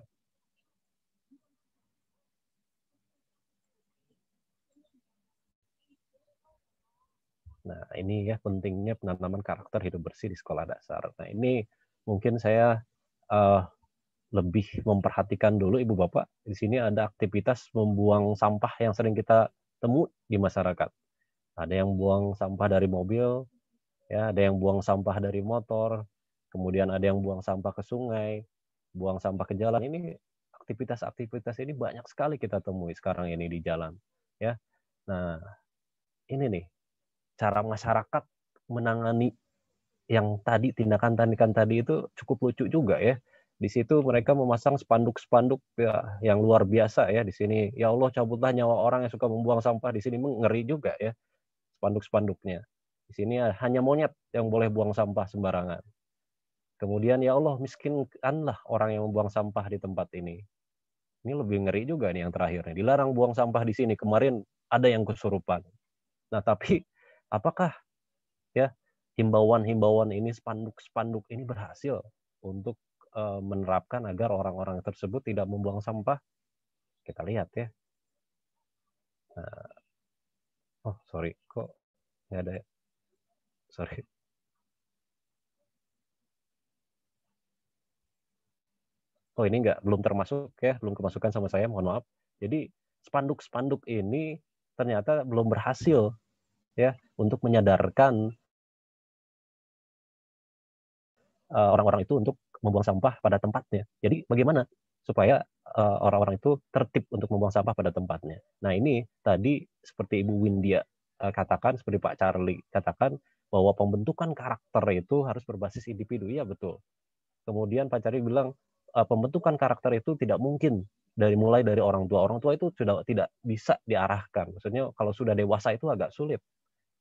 Nah, ini ya pentingnya penanaman karakter hidup bersih di sekolah dasar. Nah, ini mungkin saya lebih memperhatikan dulu Ibu Bapak. Di sini ada aktivitas membuang sampah yang sering kita temui di masyarakat. Ada yang buang sampah dari mobil, ya, ada yang buang sampah dari motor, kemudian ada yang buang sampah ke sungai, buang sampah ke jalan. Ini aktivitas-aktivitas ini banyak sekali kita temui sekarang ini di jalan, ya. Nah, ini nih cara masyarakat menangani yang tadi tindakan-tindakan tadi itu cukup lucu juga ya. Di situ mereka memasang spanduk-spanduk ya, yang luar biasa ya di sini. Ya Allah, cabutlah nyawa orang yang suka membuang sampah. Di sini ngeri juga ya spanduk-spanduknya. Di sini hanya monyet yang boleh buang sampah sembarangan. Kemudian ya Allah, miskinkanlah orang yang membuang sampah di tempat ini. Ini lebih ngeri juga nih yang terakhir. Dilarang buang sampah di sini. Kemarin ada yang kesurupan. Nah, tapi apakah ya himbauan-himbauan ini, spanduk-spanduk ini berhasil untuk menerapkan agar orang-orang tersebut tidak membuang sampah? Kita lihat ya. Oh, sorry, kok nggak ada ya? Sorry. Oh, ini belum termasuk ya, belum kemasukan sama saya, mohon maaf. Jadi spanduk-spanduk ini ternyata belum berhasil ya untuk menyadarkan orang-orang itu untuk membuang sampah pada tempatnya. Jadi bagaimana supaya orang-orang itu tertib untuk membuang sampah pada tempatnya. Nah, ini tadi seperti Ibu Windia katakan, seperti Pak Charlie katakan, bahwa pembentukan karakter itu harus berbasis individu. Iya, betul. Kemudian Pak Charlie bilang pembentukan karakter itu tidak mungkin mulai dari orang tua. Orang tua itu sudah tidak bisa diarahkan. Maksudnya kalau sudah dewasa itu agak sulit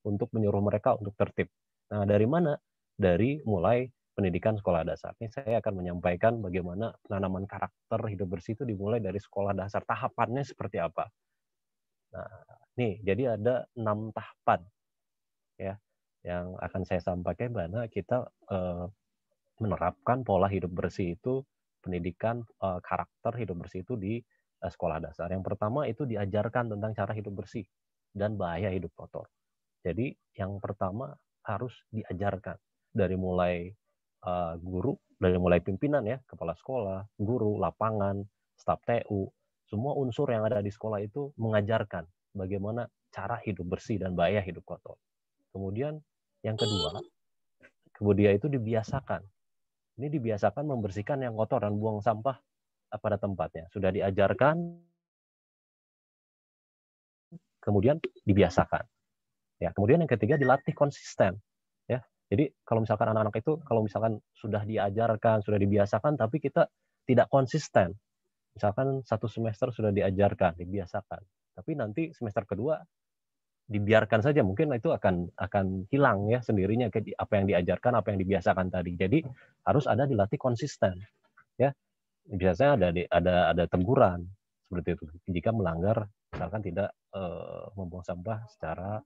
untuk menyuruh mereka untuk tertib. Nah, dari mana? Dari mulai pendidikan sekolah dasar. Ini saya akan menyampaikan bagaimana penanaman karakter hidup bersih itu dimulai dari sekolah dasar. Tahapannya seperti apa? Nah, nih jadi ada 6 tahapan ya yang akan saya sampaikan, mana kita menerapkan pola hidup bersih itu, pendidikan karakter hidup bersih itu di sekolah dasar. Yang pertama itu diajarkan tentang cara hidup bersih dan bahaya hidup kotor. Jadi yang pertama harus diajarkan dari mulai guru, dari mulai pimpinan ya, kepala sekolah, guru, lapangan, staf TU, semua unsur yang ada di sekolah itu mengajarkan bagaimana cara hidup bersih dan bahaya hidup kotor. Kemudian yang kedua, kemudian itu dibiasakan. Ini dibiasakan membersihkan yang kotor dan buang sampah pada tempatnya. Sudah diajarkan, kemudian dibiasakan. Ya, kemudian yang ketiga dilatih konsisten. Ya, jadi kalau misalkan anak-anak itu kalau misalkan sudah diajarkan, sudah dibiasakan, tapi kita tidak konsisten. Misalkan 1 semester sudah diajarkan, dibiasakan, tapi nanti semester kedua dibiarkan saja, mungkin itu akan hilang ya sendirinya apa yang diajarkan, apa yang dibiasakan tadi. Jadi harus ada dilatih konsisten. Ya, biasanya ada teguran seperti itu jika melanggar, misalkan tidak membuang sampah secara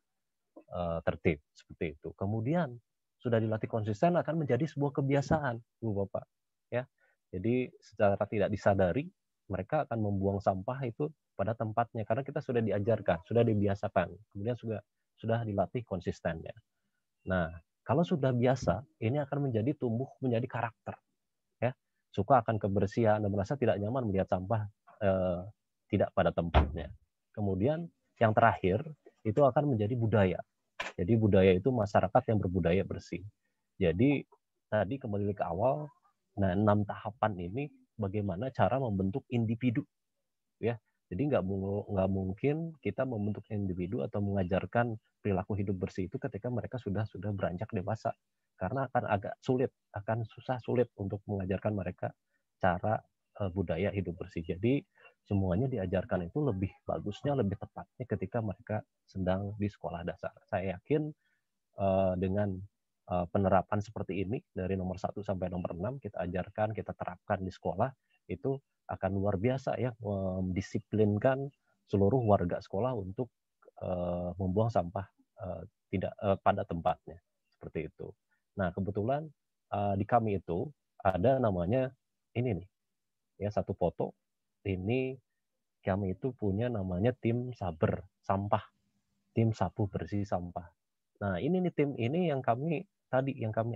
tertib seperti itu. Kemudian sudah dilatih konsisten akan menjadi sebuah kebiasaan, Ibu Bapak. Ya, jadi secara tidak disadari mereka akan membuang sampah itu pada tempatnya karena kita sudah diajarkan, sudah dibiasakan, kemudian sudah dilatih konsistennya. Nah, kalau sudah biasa, ini akan tumbuh menjadi karakter. Ya, suka akan kebersihan dan merasa tidak nyaman melihat sampah tidak pada tempatnya. Kemudian yang terakhir itu akan menjadi budaya. Jadi budaya itu masyarakat yang berbudaya bersih. Jadi tadi kembali ke awal, nah 6 tahapan ini bagaimana cara membentuk individu, ya. Jadi nggak mungkin kita membentuk individu atau mengajarkan perilaku hidup bersih itu ketika mereka sudah beranjak dewasa, karena akan agak sulit, akan susah sulit untuk mengajarkan mereka cara budaya hidup bersih. Jadi semuanya diajarkan itu lebih bagusnya, lebih tepatnya ketika mereka sedang di sekolah dasar. Saya yakin dengan penerapan seperti ini dari nomor 1 sampai nomor 6 kita ajarkan, kita terapkan di sekolah, itu akan luar biasa ya, mendisiplinkan seluruh warga sekolah untuk membuang sampah tidak pada tempatnya seperti itu. Nah, kebetulan di kami itu ada namanya ini nih ya, satu foto ini, kami itu punya namanya tim saber sampah, tim sapu bersih sampah. Nah, ini nih tim ini yang kami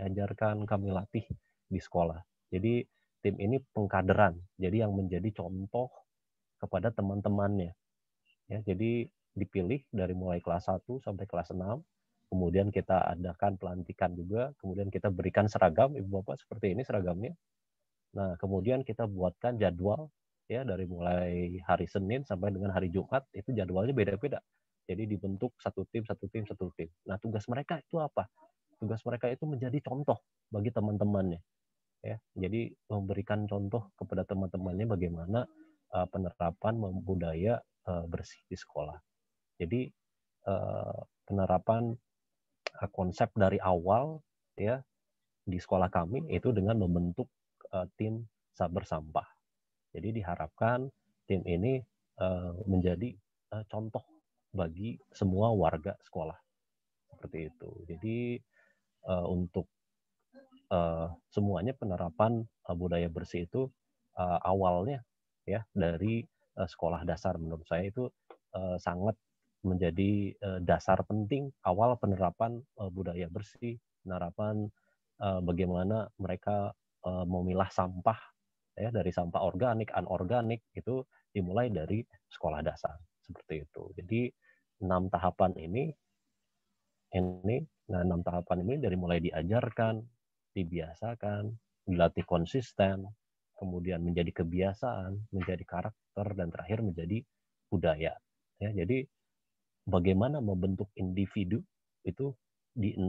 ajarkan, kami latih di sekolah. Jadi tim ini pengkaderan, jadi yang menjadi contoh kepada teman-temannya. Ya, jadi dipilih dari mulai kelas 1 sampai kelas 6, kemudian kita adakan pelantikan juga, kemudian kita berikan seragam, Ibu Bapak, seperti ini seragamnya. Nah, kemudian kita buatkan jadwal ya dari mulai hari Senin sampai dengan hari Jumat, itu jadwalnya beda-beda. Jadi dibentuk satu tim. Nah, tugas mereka itu apa? Tugas mereka itu menjadi contoh bagi teman-temannya. Ya, jadi memberikan contoh kepada teman-temannya bagaimana penerapan budaya bersih di sekolah. Jadi penerapan konsep dari awal ya di sekolah kami itu dengan membentuk tim saber sampah. Jadi diharapkan tim ini menjadi contoh bagi semua warga sekolah seperti itu. Jadi untuk semuanya penerapan budaya bersih itu awalnya ya dari sekolah dasar, menurut saya itu sangat menjadi dasar penting awal penerapan budaya bersih, penerapan bagaimana mereka memilah sampah ya dari sampah organik, anorganik, itu dimulai dari sekolah dasar seperti itu. Jadi 6 tahapan ini nah 6 tahapan ini dari mulai diajarkan, dibiasakan, dilatih konsisten, kemudian menjadi kebiasaan, menjadi karakter, dan terakhir menjadi budaya. Ya, jadi bagaimana membentuk individu itu di 6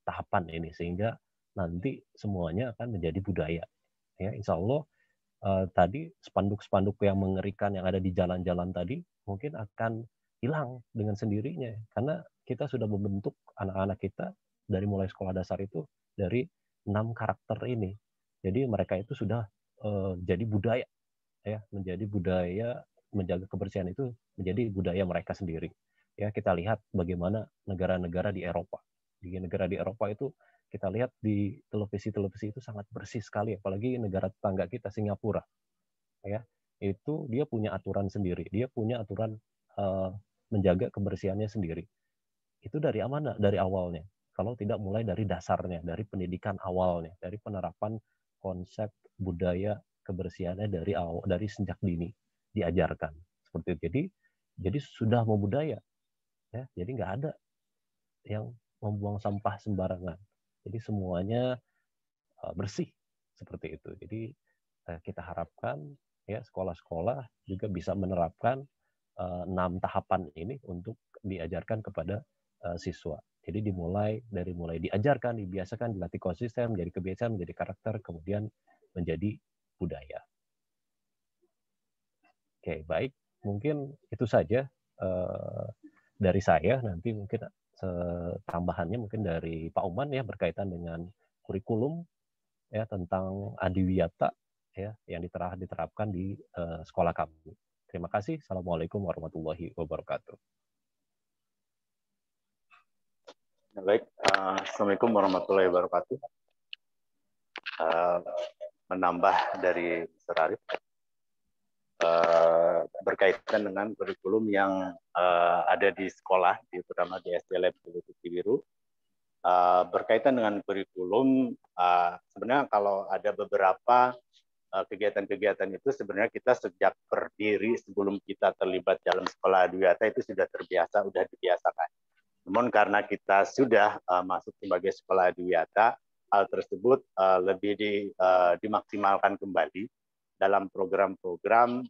tahapan ini sehingga nanti semuanya akan menjadi budaya. Ya, insya Allah tadi spanduk-spanduk yang mengerikan yang ada di jalan-jalan tadi mungkin akan hilang dengan sendirinya karena kita sudah membentuk anak-anak kita dari mulai sekolah dasar itu dari 6 karakter ini. Jadi mereka itu sudah jadi budaya ya, menjadi budaya menjaga kebersihan itu menjadi budaya mereka sendiri. Ya, kita lihat bagaimana negara-negara di Eropa. Di negara di Eropa itu kita lihat di televisi-televisi itu sangat bersih sekali, apalagi negara tetangga kita Singapura. Ya, itu dia punya aturan sendiri, dia punya aturan menjaga kebersihannya sendiri. Itu dari mana? Dari awalnya. Kalau tidak mulai dari dasarnya, dari pendidikan awalnya, dari penerapan konsep budaya kebersihannya dari sejak dini diajarkan seperti itu. Jadi sudah mau budaya, ya. Jadi nggak ada yang membuang sampah sembarangan. Jadi semuanya bersih seperti itu. Jadi kita harapkan ya sekolah-sekolah juga bisa menerapkan 6 tahapan ini untuk diajarkan kepada siswa. Jadi mulai diajarkan, dibiasakan, dilatih konsisten, menjadi kebiasaan, menjadi karakter, kemudian menjadi budaya. Oke, baik. Mungkin itu saja dari saya. Nanti mungkin tambahannya mungkin dari Pak Uman ya berkaitan dengan kurikulum ya tentang adiwiyata ya yang diterapkan di sekolah kami. Terima kasih. Assalamualaikum warahmatullahi wabarakatuh. Baik, Assalamualaikum warahmatullahi wabarakatuh. Menambah dari Mr. Arif berkaitan dengan kurikulum yang ada di sekolah, terutama di SDLM Cibiru. Berkaitan dengan kurikulum, sebenarnya kalau ada beberapa kegiatan-kegiatan itu sebenarnya kita sejak berdiri sebelum kita terlibat dalam sekolah adiwiyata itu sudah dibiasakan. Namun karena kita sudah masuk sebagai sekolah adiwiyata, hal tersebut lebih dimaksimalkan kembali dalam program-program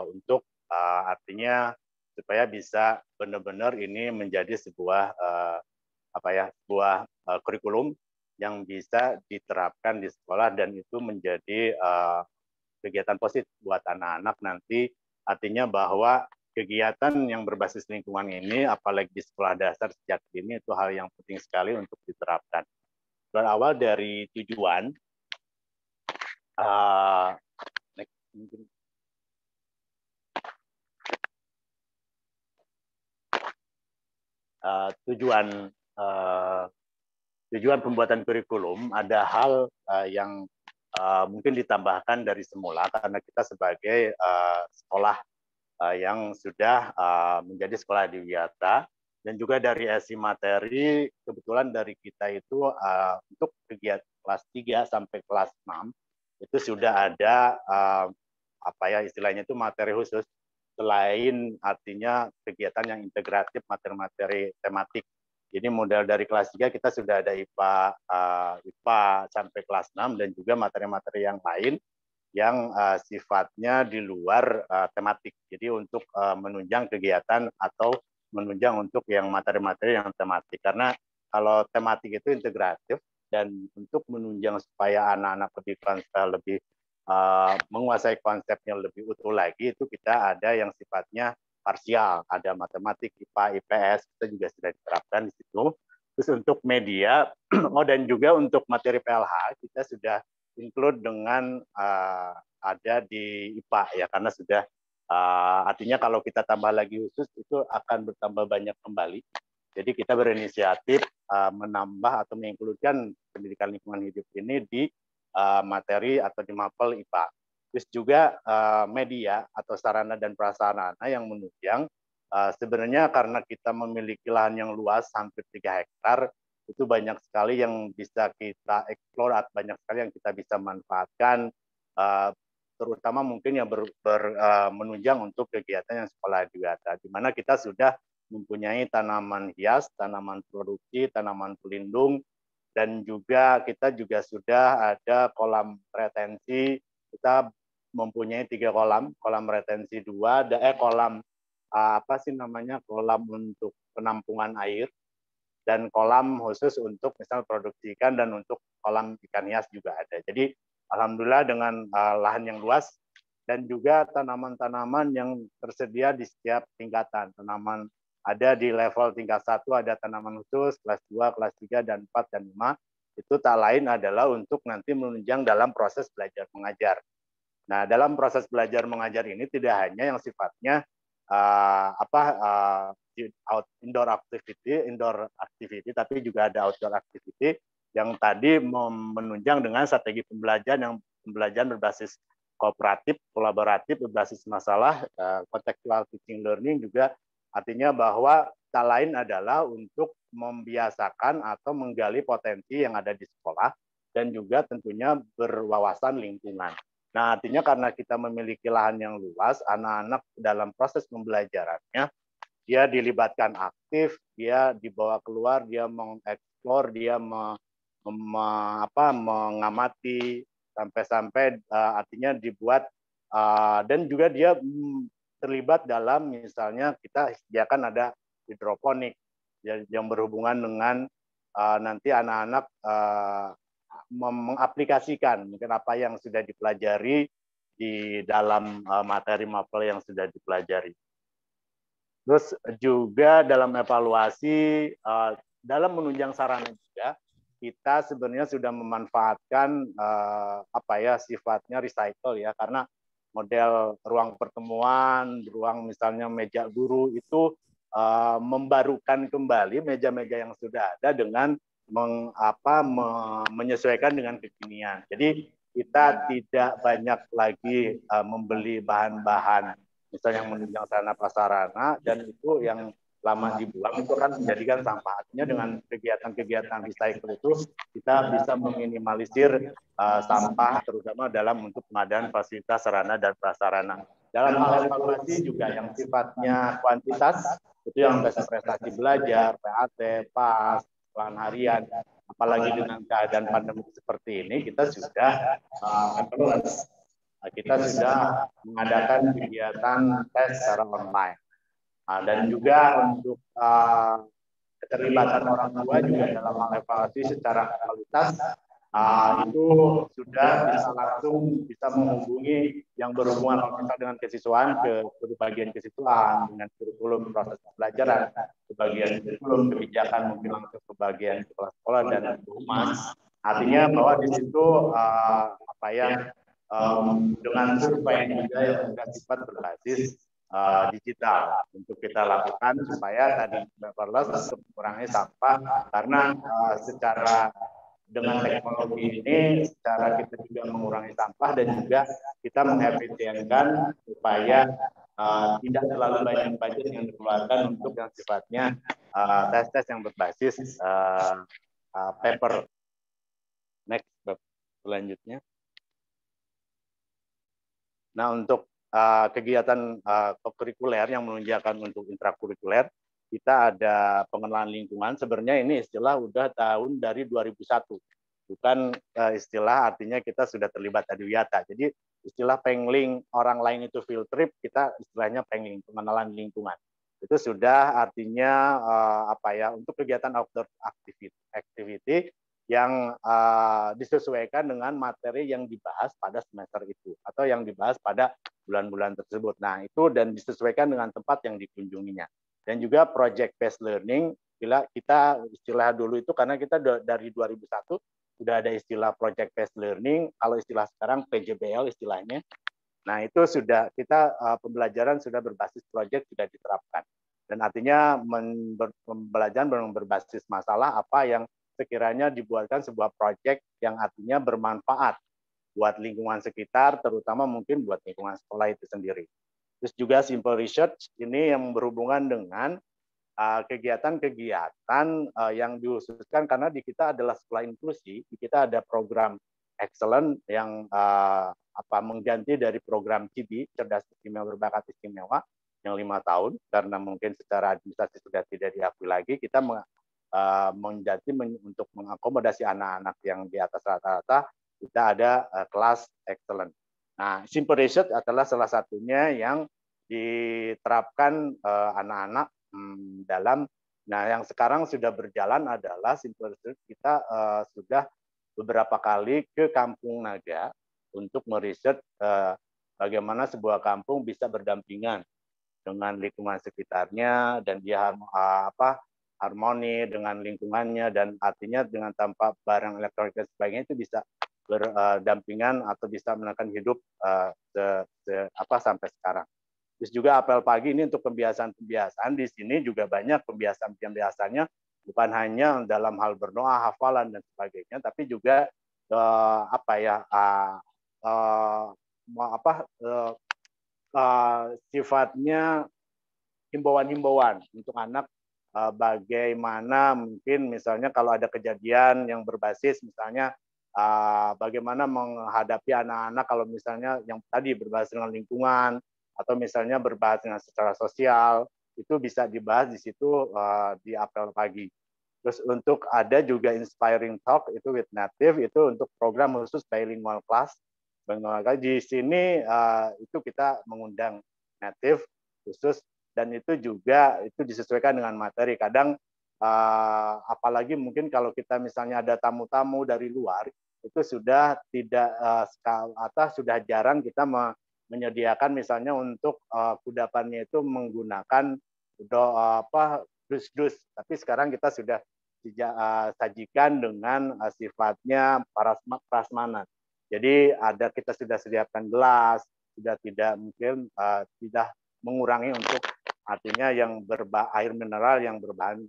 untuk artinya supaya bisa benar-benar ini menjadi sebuah kurikulum yang bisa diterapkan di sekolah dan itu menjadi kegiatan positif buat anak-anak nanti, artinya bahwa kegiatan yang berbasis lingkungan ini, apalagi di sekolah dasar sejak dini, itu hal yang penting sekali untuk diterapkan. Berawal dari tujuan, tujuan pembuatan kurikulum, ada hal yang mungkin ditambahkan dari semula karena kita sebagai sekolah yang sudah menjadi sekolah adiwiyata dan juga dari esi materi kebetulan dari kita itu untuk kegiatan kelas 3 sampai kelas 6 itu sudah ada istilahnya itu materi khusus selain artinya kegiatan yang integratif materi-materi tematik. Jadi model dari kelas 3 kita sudah ada IPA sampai kelas 6 dan juga materi-materi yang lain yang sifatnya di luar tematik. Jadi untuk menunjang kegiatan atau menunjang untuk yang materi-materi yang tematik. Karena kalau tematik itu integratif dan untuk menunjang supaya anak-anak lebih menguasai konsepnya lebih utuh lagi, itu kita ada yang sifatnya parsial. Ada matematik, IPA, IPS, kita juga sudah diterapkan di situ. Terus untuk media, dan juga untuk materi PLH, kita sudah include dengan ada di IPA ya karena sudah artinya kalau kita tambah lagi khusus itu akan bertambah banyak kembali. Jadi kita berinisiatif menambah atau menginkludkan pendidikan lingkungan hidup ini di materi atau di mapel IPA. Terus juga media atau sarana dan prasarana yang menunjang sebenarnya karena kita memiliki lahan yang luas hampir 3 hektar itu banyak sekali yang bisa kita eksplor, banyak sekali yang kita bisa manfaatkan, terutama mungkin yang menunjang untuk kegiatan yang sekolah adiwiyata, di mana kita sudah mempunyai tanaman hias, tanaman produksi, tanaman pelindung, dan juga kita juga sudah ada kolam retensi, kita mempunyai 3 kolam retensi 2, kolam kolam untuk penampungan air, dan kolam khusus untuk misal produksi ikan dan untuk kolam ikan hias juga ada. Jadi alhamdulillah dengan lahan yang luas dan juga tanaman-tanaman yang tersedia di setiap tingkatan. Tanaman ada di level tingkat 1 ada tanaman khusus, kelas 2, kelas 3 dan 4 dan 5. Itu tak lain adalah untuk nanti menunjang dalam proses belajar mengajar. Nah, dalam proses belajar mengajar ini tidak hanya yang sifatnya indoor activity, tapi juga ada outdoor activity yang tadi menunjang dengan strategi pembelajaran berbasis kooperatif, kolaboratif, berbasis masalah, contextual teaching learning juga artinya bahwa tak lain adalah untuk membiasakan atau menggali potensi yang ada di sekolah dan juga tentunya berwawasan lingkungan. Nah, artinya karena kita memiliki lahan yang luas, anak-anak dalam proses pembelajarannya, dia dilibatkan aktif, dia dibawa keluar, dia mengeksplor, dia mengamati, sampai-sampai artinya dibuat, dan juga dia terlibat dalam misalnya kita sediakan ada hidroponik yang berhubungan dengan nanti anak-anak mengaplikasikan mungkin apa yang sudah dipelajari di dalam materi mapel yang sudah dipelajari. Terus juga dalam evaluasi, dalam menunjang sarana juga, kita sebenarnya sudah memanfaatkan sifatnya recycle ya, karena model ruang pertemuan, ruang misalnya meja guru itu membarukan kembali meja-meja yang sudah ada dengan menyesuaikan dengan kekinian. Jadi kita tidak banyak lagi membeli bahan-bahan misalnya yang menunjang sarana prasarana dan itu yang lama dibuang itu kan menjadikan sampah. Artinya dengan kegiatan-kegiatan recycle itu kita bisa meminimalisir sampah terutama dalam untuk pengadaan fasilitas sarana dan prasarana. Dalam hal evaluasi juga yang sifatnya kuantitas itu yang prestasi belajar, PAT, PAS, plan harian, apalagi dengan keadaan pandemi seperti ini, kita sudah mengadakan kegiatan tes secara online. Dan juga untuk keterlibatan orang tua juga dalam hal evaluasi secara kualitas, itu sudah bisa menghubungi yang berhubungan dengan kesiswaan ke bagian kesiswaan, dengan kurikulum proses pembelajaran, ke bagian kurikulum kebijakan mungkin langsung ke bagian kepala sekolah dan humas. Artinya bahwa di situ dengan survei juga yang bersifat berbasis digital untuk kita lakukan supaya tadi untuk mengurangi sampah, karena secara dengan teknologi ini secara kita juga mengurangi sampah dan juga kita mengefisienkan supaya tidak terlalu banyak budget yang dikeluarkan untuk yang sifatnya tes-tes yang berbasis paper. Next, selanjutnya. Nah, untuk kegiatan kurikuler yang menunjukkan untuk intrakurikuler, kita ada pengenalan lingkungan. Sebenarnya ini istilah udah tahun dari 2001, bukan istilah artinya kita sudah terlibat adiwiyata. Jadi istilah pengling orang lain itu field trip, kita istilahnya pengling, pengenalan lingkungan. Itu sudah artinya untuk kegiatan outdoor activity yang disesuaikan dengan materi yang dibahas pada semester itu atau yang dibahas pada bulan-bulan tersebut. Nah, itu dan disesuaikan dengan tempat yang dikunjunginya. Dan juga project based learning, bila kita istilah dulu itu karena kita dari 2001 sudah ada istilah project based learning, kalau istilah sekarang PJBL istilahnya. Nah, itu sudah kita pembelajaran sudah berbasis project sudah diterapkan. Dan artinya pembelajaran berbasis masalah apa yang sekiranya dibuatkan sebuah proyek yang artinya bermanfaat buat lingkungan sekitar, terutama mungkin buat lingkungan sekolah itu sendiri. Terus juga simple research ini yang berhubungan dengan kegiatan-kegiatan yang dikhususkan karena di kita adalah sekolah inklusi, di kita ada program excellent yang mengganti dari program CIBI, cerdas istimewa berbakat istimewa yang 5 tahun karena mungkin secara administrasi sudah tidak diakui lagi. Kita menjadi untuk mengakomodasi anak-anak yang di atas rata-rata, kita ada kelas excellent. Nah, simple research adalah salah satunya yang diterapkan anak-anak dalam. Nah, yang sekarang sudah berjalan adalah simple research. Kita sudah beberapa kali ke Kampung Naga untuk meriset bagaimana sebuah kampung bisa berdampingan dengan lingkungan sekitarnya dan dia harmoni dengan lingkungannya, dan artinya dengan tanpa barang elektronik dan sebagainya itu bisa berdampingan atau bisa menekan hidup sampai sekarang. Terus juga apel pagi ini untuk pembiasaan di sini juga banyak pembiasaannya bukan hanya dalam hal berdoa, hafalan dan sebagainya, tapi juga sifatnya himbauan-himbauan untuk anak, bagaimana mungkin misalnya kalau ada kejadian yang berbasis misalnya bagaimana menghadapi anak-anak kalau misalnya yang tadi berbasis dengan lingkungan atau misalnya berbahas dengan secara sosial, itu bisa dibahas di situ di apel pagi. Terus untuk ada juga inspiring talk itu with native, itu untuk program khusus bilingual class. Di sini itu kita mengundang native khusus, dan itu juga itu disesuaikan dengan materi. Kadang apalagi mungkin kalau kita misalnya ada tamu-tamu dari luar, itu sudah tidak sudah jarang kita menyediakan misalnya untuk kudapannya itu menggunakan dus-dus, tapi sekarang kita sudah sajikan dengan sifatnya prasmanan. Jadi kita sudah sediakan gelas, sudah tidak mungkin tidak mengurangi untuk artinya yang air mineral yang berbahan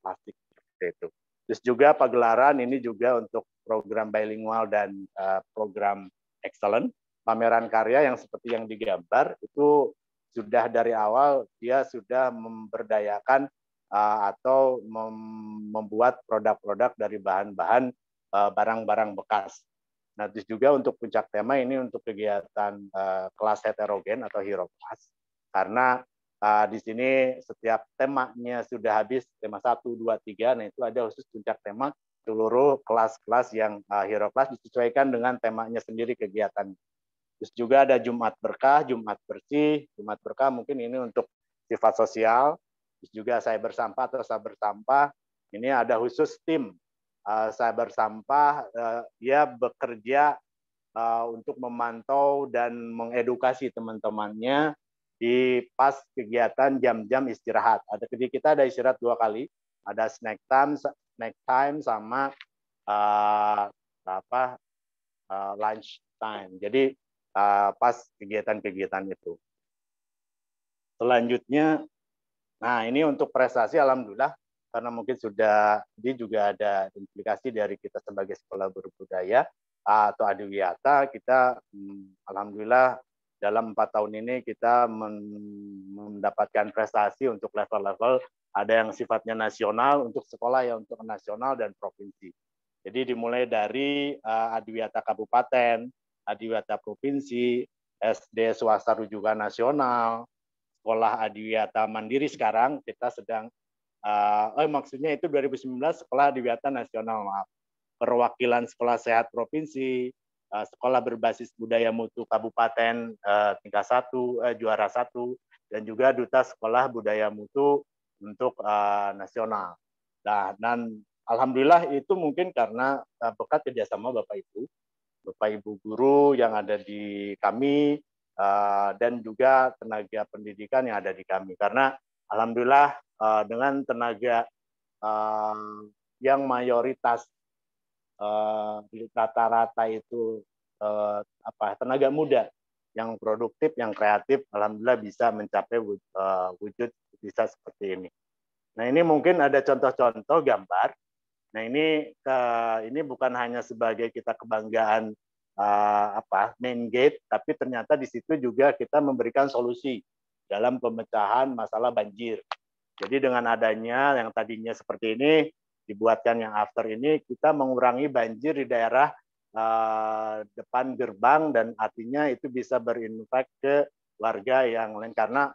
plastik seperti itu. Terus juga pagelaran ini juga untuk program bilingual dan program excellent. Pameran karya yang seperti yang digambar itu sudah dari awal dia sudah memberdayakan atau membuat produk-produk dari bahan-bahan barang-barang bekas. Nah, terus juga untuk puncak tema ini untuk kegiatan kelas heterogen atau hero class, karena di sini setiap temanya sudah habis, tema 1, 2, 3, nah itu ada khusus puncak tema seluruh kelas-kelas yang hero class disesuaikan dengan temanya sendiri kegiatan. Terus juga ada Jumat Berkah, Jumat Bersih. Jumat Berkah mungkin ini untuk sifat sosial. Terus juga Cyber Sampah atau Sabar Sampah. Ini ada khusus tim Cyber Sampah, dia bekerja untuk memantau dan mengedukasi teman-temannya di pas kegiatan jam-jam istirahat. Jadi kita ada istirahat 2 kali, ada snack time sama lunch time. Jadi pas kegiatan-kegiatan itu. Selanjutnya, nah ini untuk prestasi alhamdulillah, karena mungkin ini juga ada implikasi dari kita sebagai sekolah berbudaya atau adiwiyata, kita alhamdulillah dalam 4 tahun ini kita mendapatkan prestasi untuk level-level, ada yang sifatnya nasional untuk sekolah, ya untuk nasional dan provinsi. Jadi dimulai dari adiwiyata kabupaten, adiwiyata provinsi, SD swasta rujukan nasional, sekolah adiwiyata mandiri sekarang kita sedang maksudnya itu 2019 sekolah adiwiyata nasional, maaf. Perwakilan sekolah sehat provinsi, sekolah berbasis budaya mutu kabupaten tingkat 1 juara 1, dan juga duta sekolah budaya mutu untuk nasional. Nah, dan alhamdulillah itu mungkin karena berkat kerjasama Bapak Ibu guru yang ada di kami dan juga tenaga pendidikan yang ada di kami. Karena alhamdulillah dengan tenaga yang mayoritas rata-rata itu tenaga muda yang produktif, yang kreatif, alhamdulillah bisa mencapai wujud bisa seperti ini. Nah, ini mungkin ada contoh-contoh gambar. Nah, ini bukan hanya sebagai kita kebanggaan main gate, tapi ternyata di situ juga kita memberikan solusi dalam pemecahan masalah banjir. Jadi dengan adanya yang tadinya seperti ini, dibuatkan yang after ini, kita mengurangi banjir di daerah depan gerbang, dan artinya itu bisa berinfek ke warga yang lain karena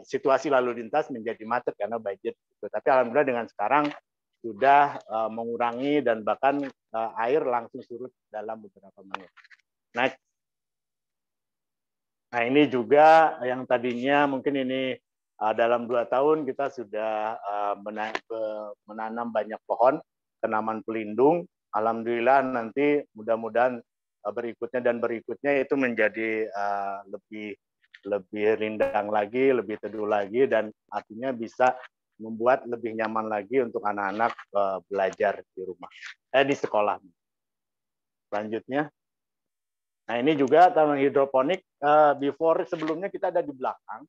situasi lalu lintas menjadi macet karena banjir. Tapi alhamdulillah dengan sekarang sudah mengurangi dan bahkan air langsung surut dalam beberapa menit. Nah, ini juga yang tadinya mungkin ini dalam 2 tahun kita sudah menanam banyak pohon tanaman pelindung. Alhamdulillah nanti mudah-mudahan berikutnya itu menjadi lebih rindang lagi, lebih teduh lagi, dan artinya bisa membuat lebih nyaman lagi untuk anak-anak belajar di rumah, di sekolah. Selanjutnya. Nah, ini juga tanaman hidroponik. Before sebelumnya kita ada di belakang,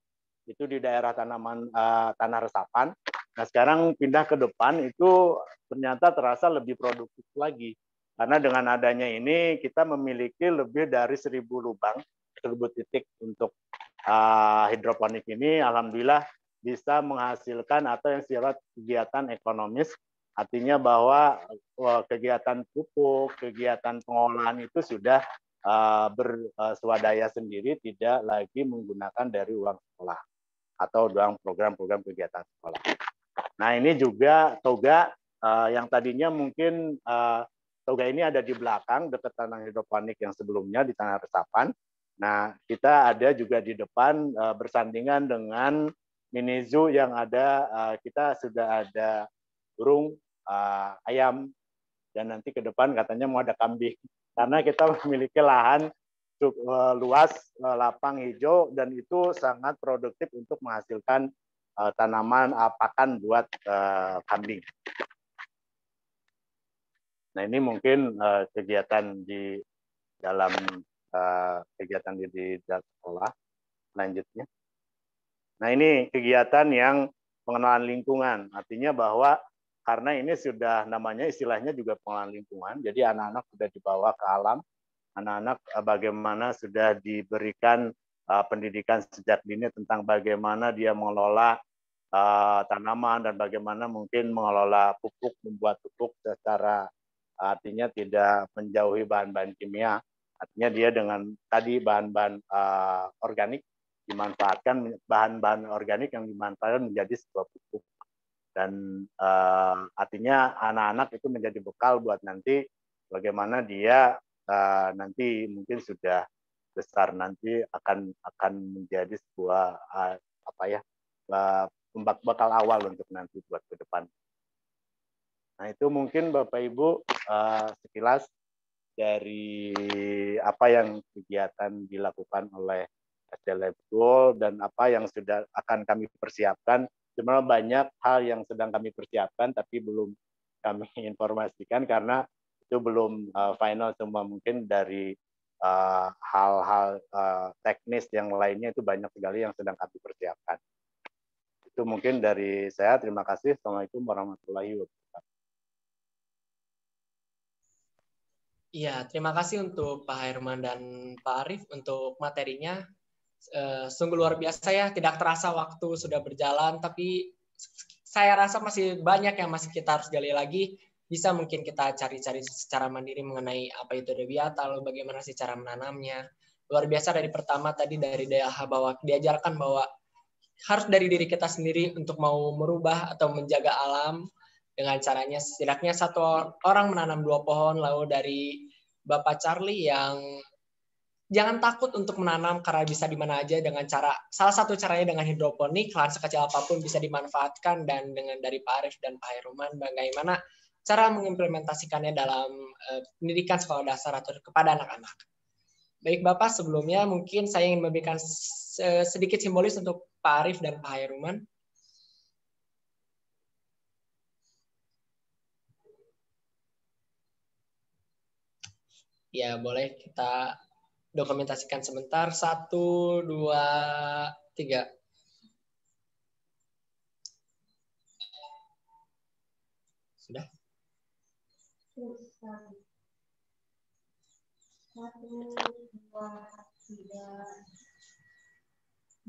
itu di daerah tanaman tanah resapan. Nah, sekarang pindah ke depan itu ternyata terasa lebih produktif lagi. Karena dengan adanya ini kita memiliki lebih dari 1.000 lubang, 1.000 titik untuk hidroponik ini. Alhamdulillah bisa menghasilkan atau yang sifatnya kegiatan ekonomis. Artinya bahwa kegiatan pupuk, kegiatan pengolahan itu sudah berswadaya sendiri, tidak lagi menggunakan dari uang sekolah atau uang program-program kegiatan sekolah. Nah, ini juga toga yang tadinya mungkin toga ini ada di belakang dekat tanah hidroponik yang sebelumnya di tanah resapan. Nah, kita ada juga di depan bersandingan dengan mini zoo yang ada. Kita sudah ada burung, ayam, dan nanti ke depan katanya mau ada kambing. Karena kita memiliki lahan luas, lapang hijau, dan itu sangat produktif untuk menghasilkan tanaman pakan buat kambing. Nah, ini mungkin kegiatan di dalam kegiatan di dalam sekolah. Selanjutnya. Nah, ini kegiatan yang pengenalan lingkungan. Artinya bahwa karena ini sudah namanya istilahnya juga pengenalan lingkungan, jadi anak-anak sudah dibawa ke alam, anak-anak bagaimana sudah diberikan pendidikan sejak dini tentang bagaimana dia mengelola tanaman dan bagaimana mungkin mengelola pupuk, membuat pupuk secara artinya tidak menjauhi bahan-bahan kimia, artinya dia dengan tadi bahan-bahan organik dimanfaatkan, bahan-bahan organik yang dimanfaatkan menjadi sebuah pupuk. Dan artinya anak-anak itu menjadi bekal buat nanti bagaimana dia nanti mungkin sudah besar nanti akan menjadi sebuah bekal awal untuk nanti buat ke depan. Nah, itu mungkin Bapak Ibu sekilas dari apa yang kegiatan dilakukan oleh SD Lab School dan apa yang sudah akan kami persiapkan. Sebenarnya banyak hal yang sedang kami persiapkan tapi belum kami informasikan karena itu belum final semua. Mungkin dari hal-hal teknis yang lainnya itu banyak sekali yang sedang kami persiapkan. Itu mungkin dari saya. Terima kasih. Assalamualaikum warahmatullahi wabarakatuh. Iya, terima kasih untuk Pak Herman dan Pak Arief untuk materinya. Sungguh luar biasa ya, tidak terasa waktu sudah berjalan, tapi saya rasa masih banyak yang masih kita harus gali lagi. Bisa mungkin kita cari-cari secara mandiri mengenai apa itu debiata, lalu bagaimana sih cara menanamnya. Luar biasa dari pertama tadi dari DLH bahwa diajarkan bahwa harus dari diri kita sendiri untuk mau merubah atau menjaga alam dengan caranya setidaknya satu orang menanam 2 pohon, lalu dari Bapak Charlie yang jangan takut untuk menanam karena bisa di mana aja dengan cara, salah satu caranya dengan hidroponik, lahan sekecil apapun bisa dimanfaatkan, dan dengan dari Pak Arief dan Pak Herman bagaimana cara mengimplementasikannya dalam pendidikan sekolah dasar atau kepada anak-anak. Baik Bapak, sebelumnya mungkin saya ingin memberikan sedikit simbolis untuk Pak Arief dan Pak Herman. Ya, boleh kita dokumentasikan sebentar. 1, 2, 3. Sudah? 1, 2, 3.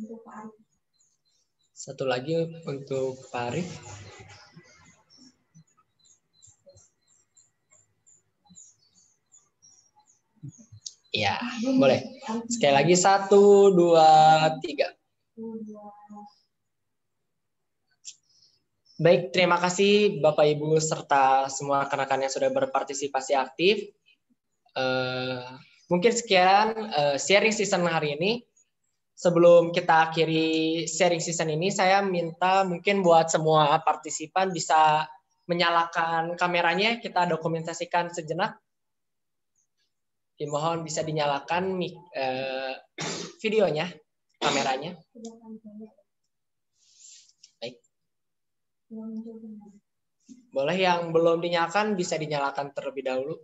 Untuk Pak Arief. Satu lagi untuk Pak Arief. Ya, boleh. Sekali lagi 1, 2, 3. Baik, terima kasih Bapak Ibu serta semua rekan-rekan yang sudah berpartisipasi aktif. Mungkin sekian sharing season hari ini. Sebelum kita akhiri sharing season ini, saya minta mungkin buat semua partisipan bisa menyalakan kameranya, kita dokumentasikan sejenak. Dimohon bisa dinyalakan videonya, kameranya. Baik. Boleh yang belum dinyalakan bisa dinyalakan terlebih dahulu.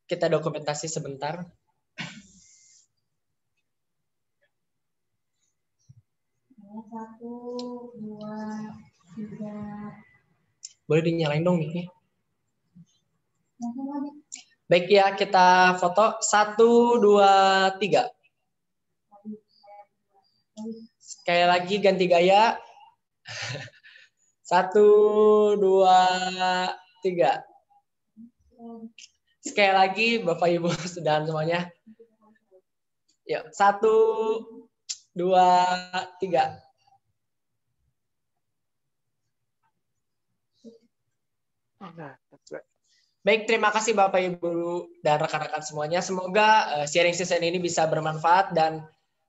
kita dokumentasi sebentar. Satu, dua, tiga. Boleh dinyalain dong mic-nya. Baik ya, kita foto 1, 2, 3. Sekali lagi ganti gaya. 1, 2, 3. Sekali lagi Bapak Ibu dan semuanya. Yuk, 1, 2, 3. Baik, terima kasih Bapak Ibu dan rekan-rekan semuanya. Semoga sharing session ini bisa bermanfaat dan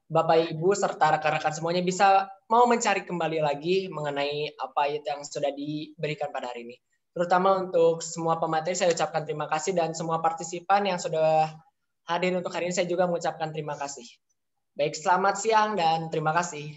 Bapak Ibu serta rekan-rekan semuanya bisa mau mencari kembali lagi mengenai apa yang sudah diberikan pada hari ini. Terutama untuk semua pemateri saya ucapkan terima kasih dan semua partisipan yang sudah hadir untuk hari ini saya juga mengucapkan terima kasih. Baik, selamat siang dan terima kasih.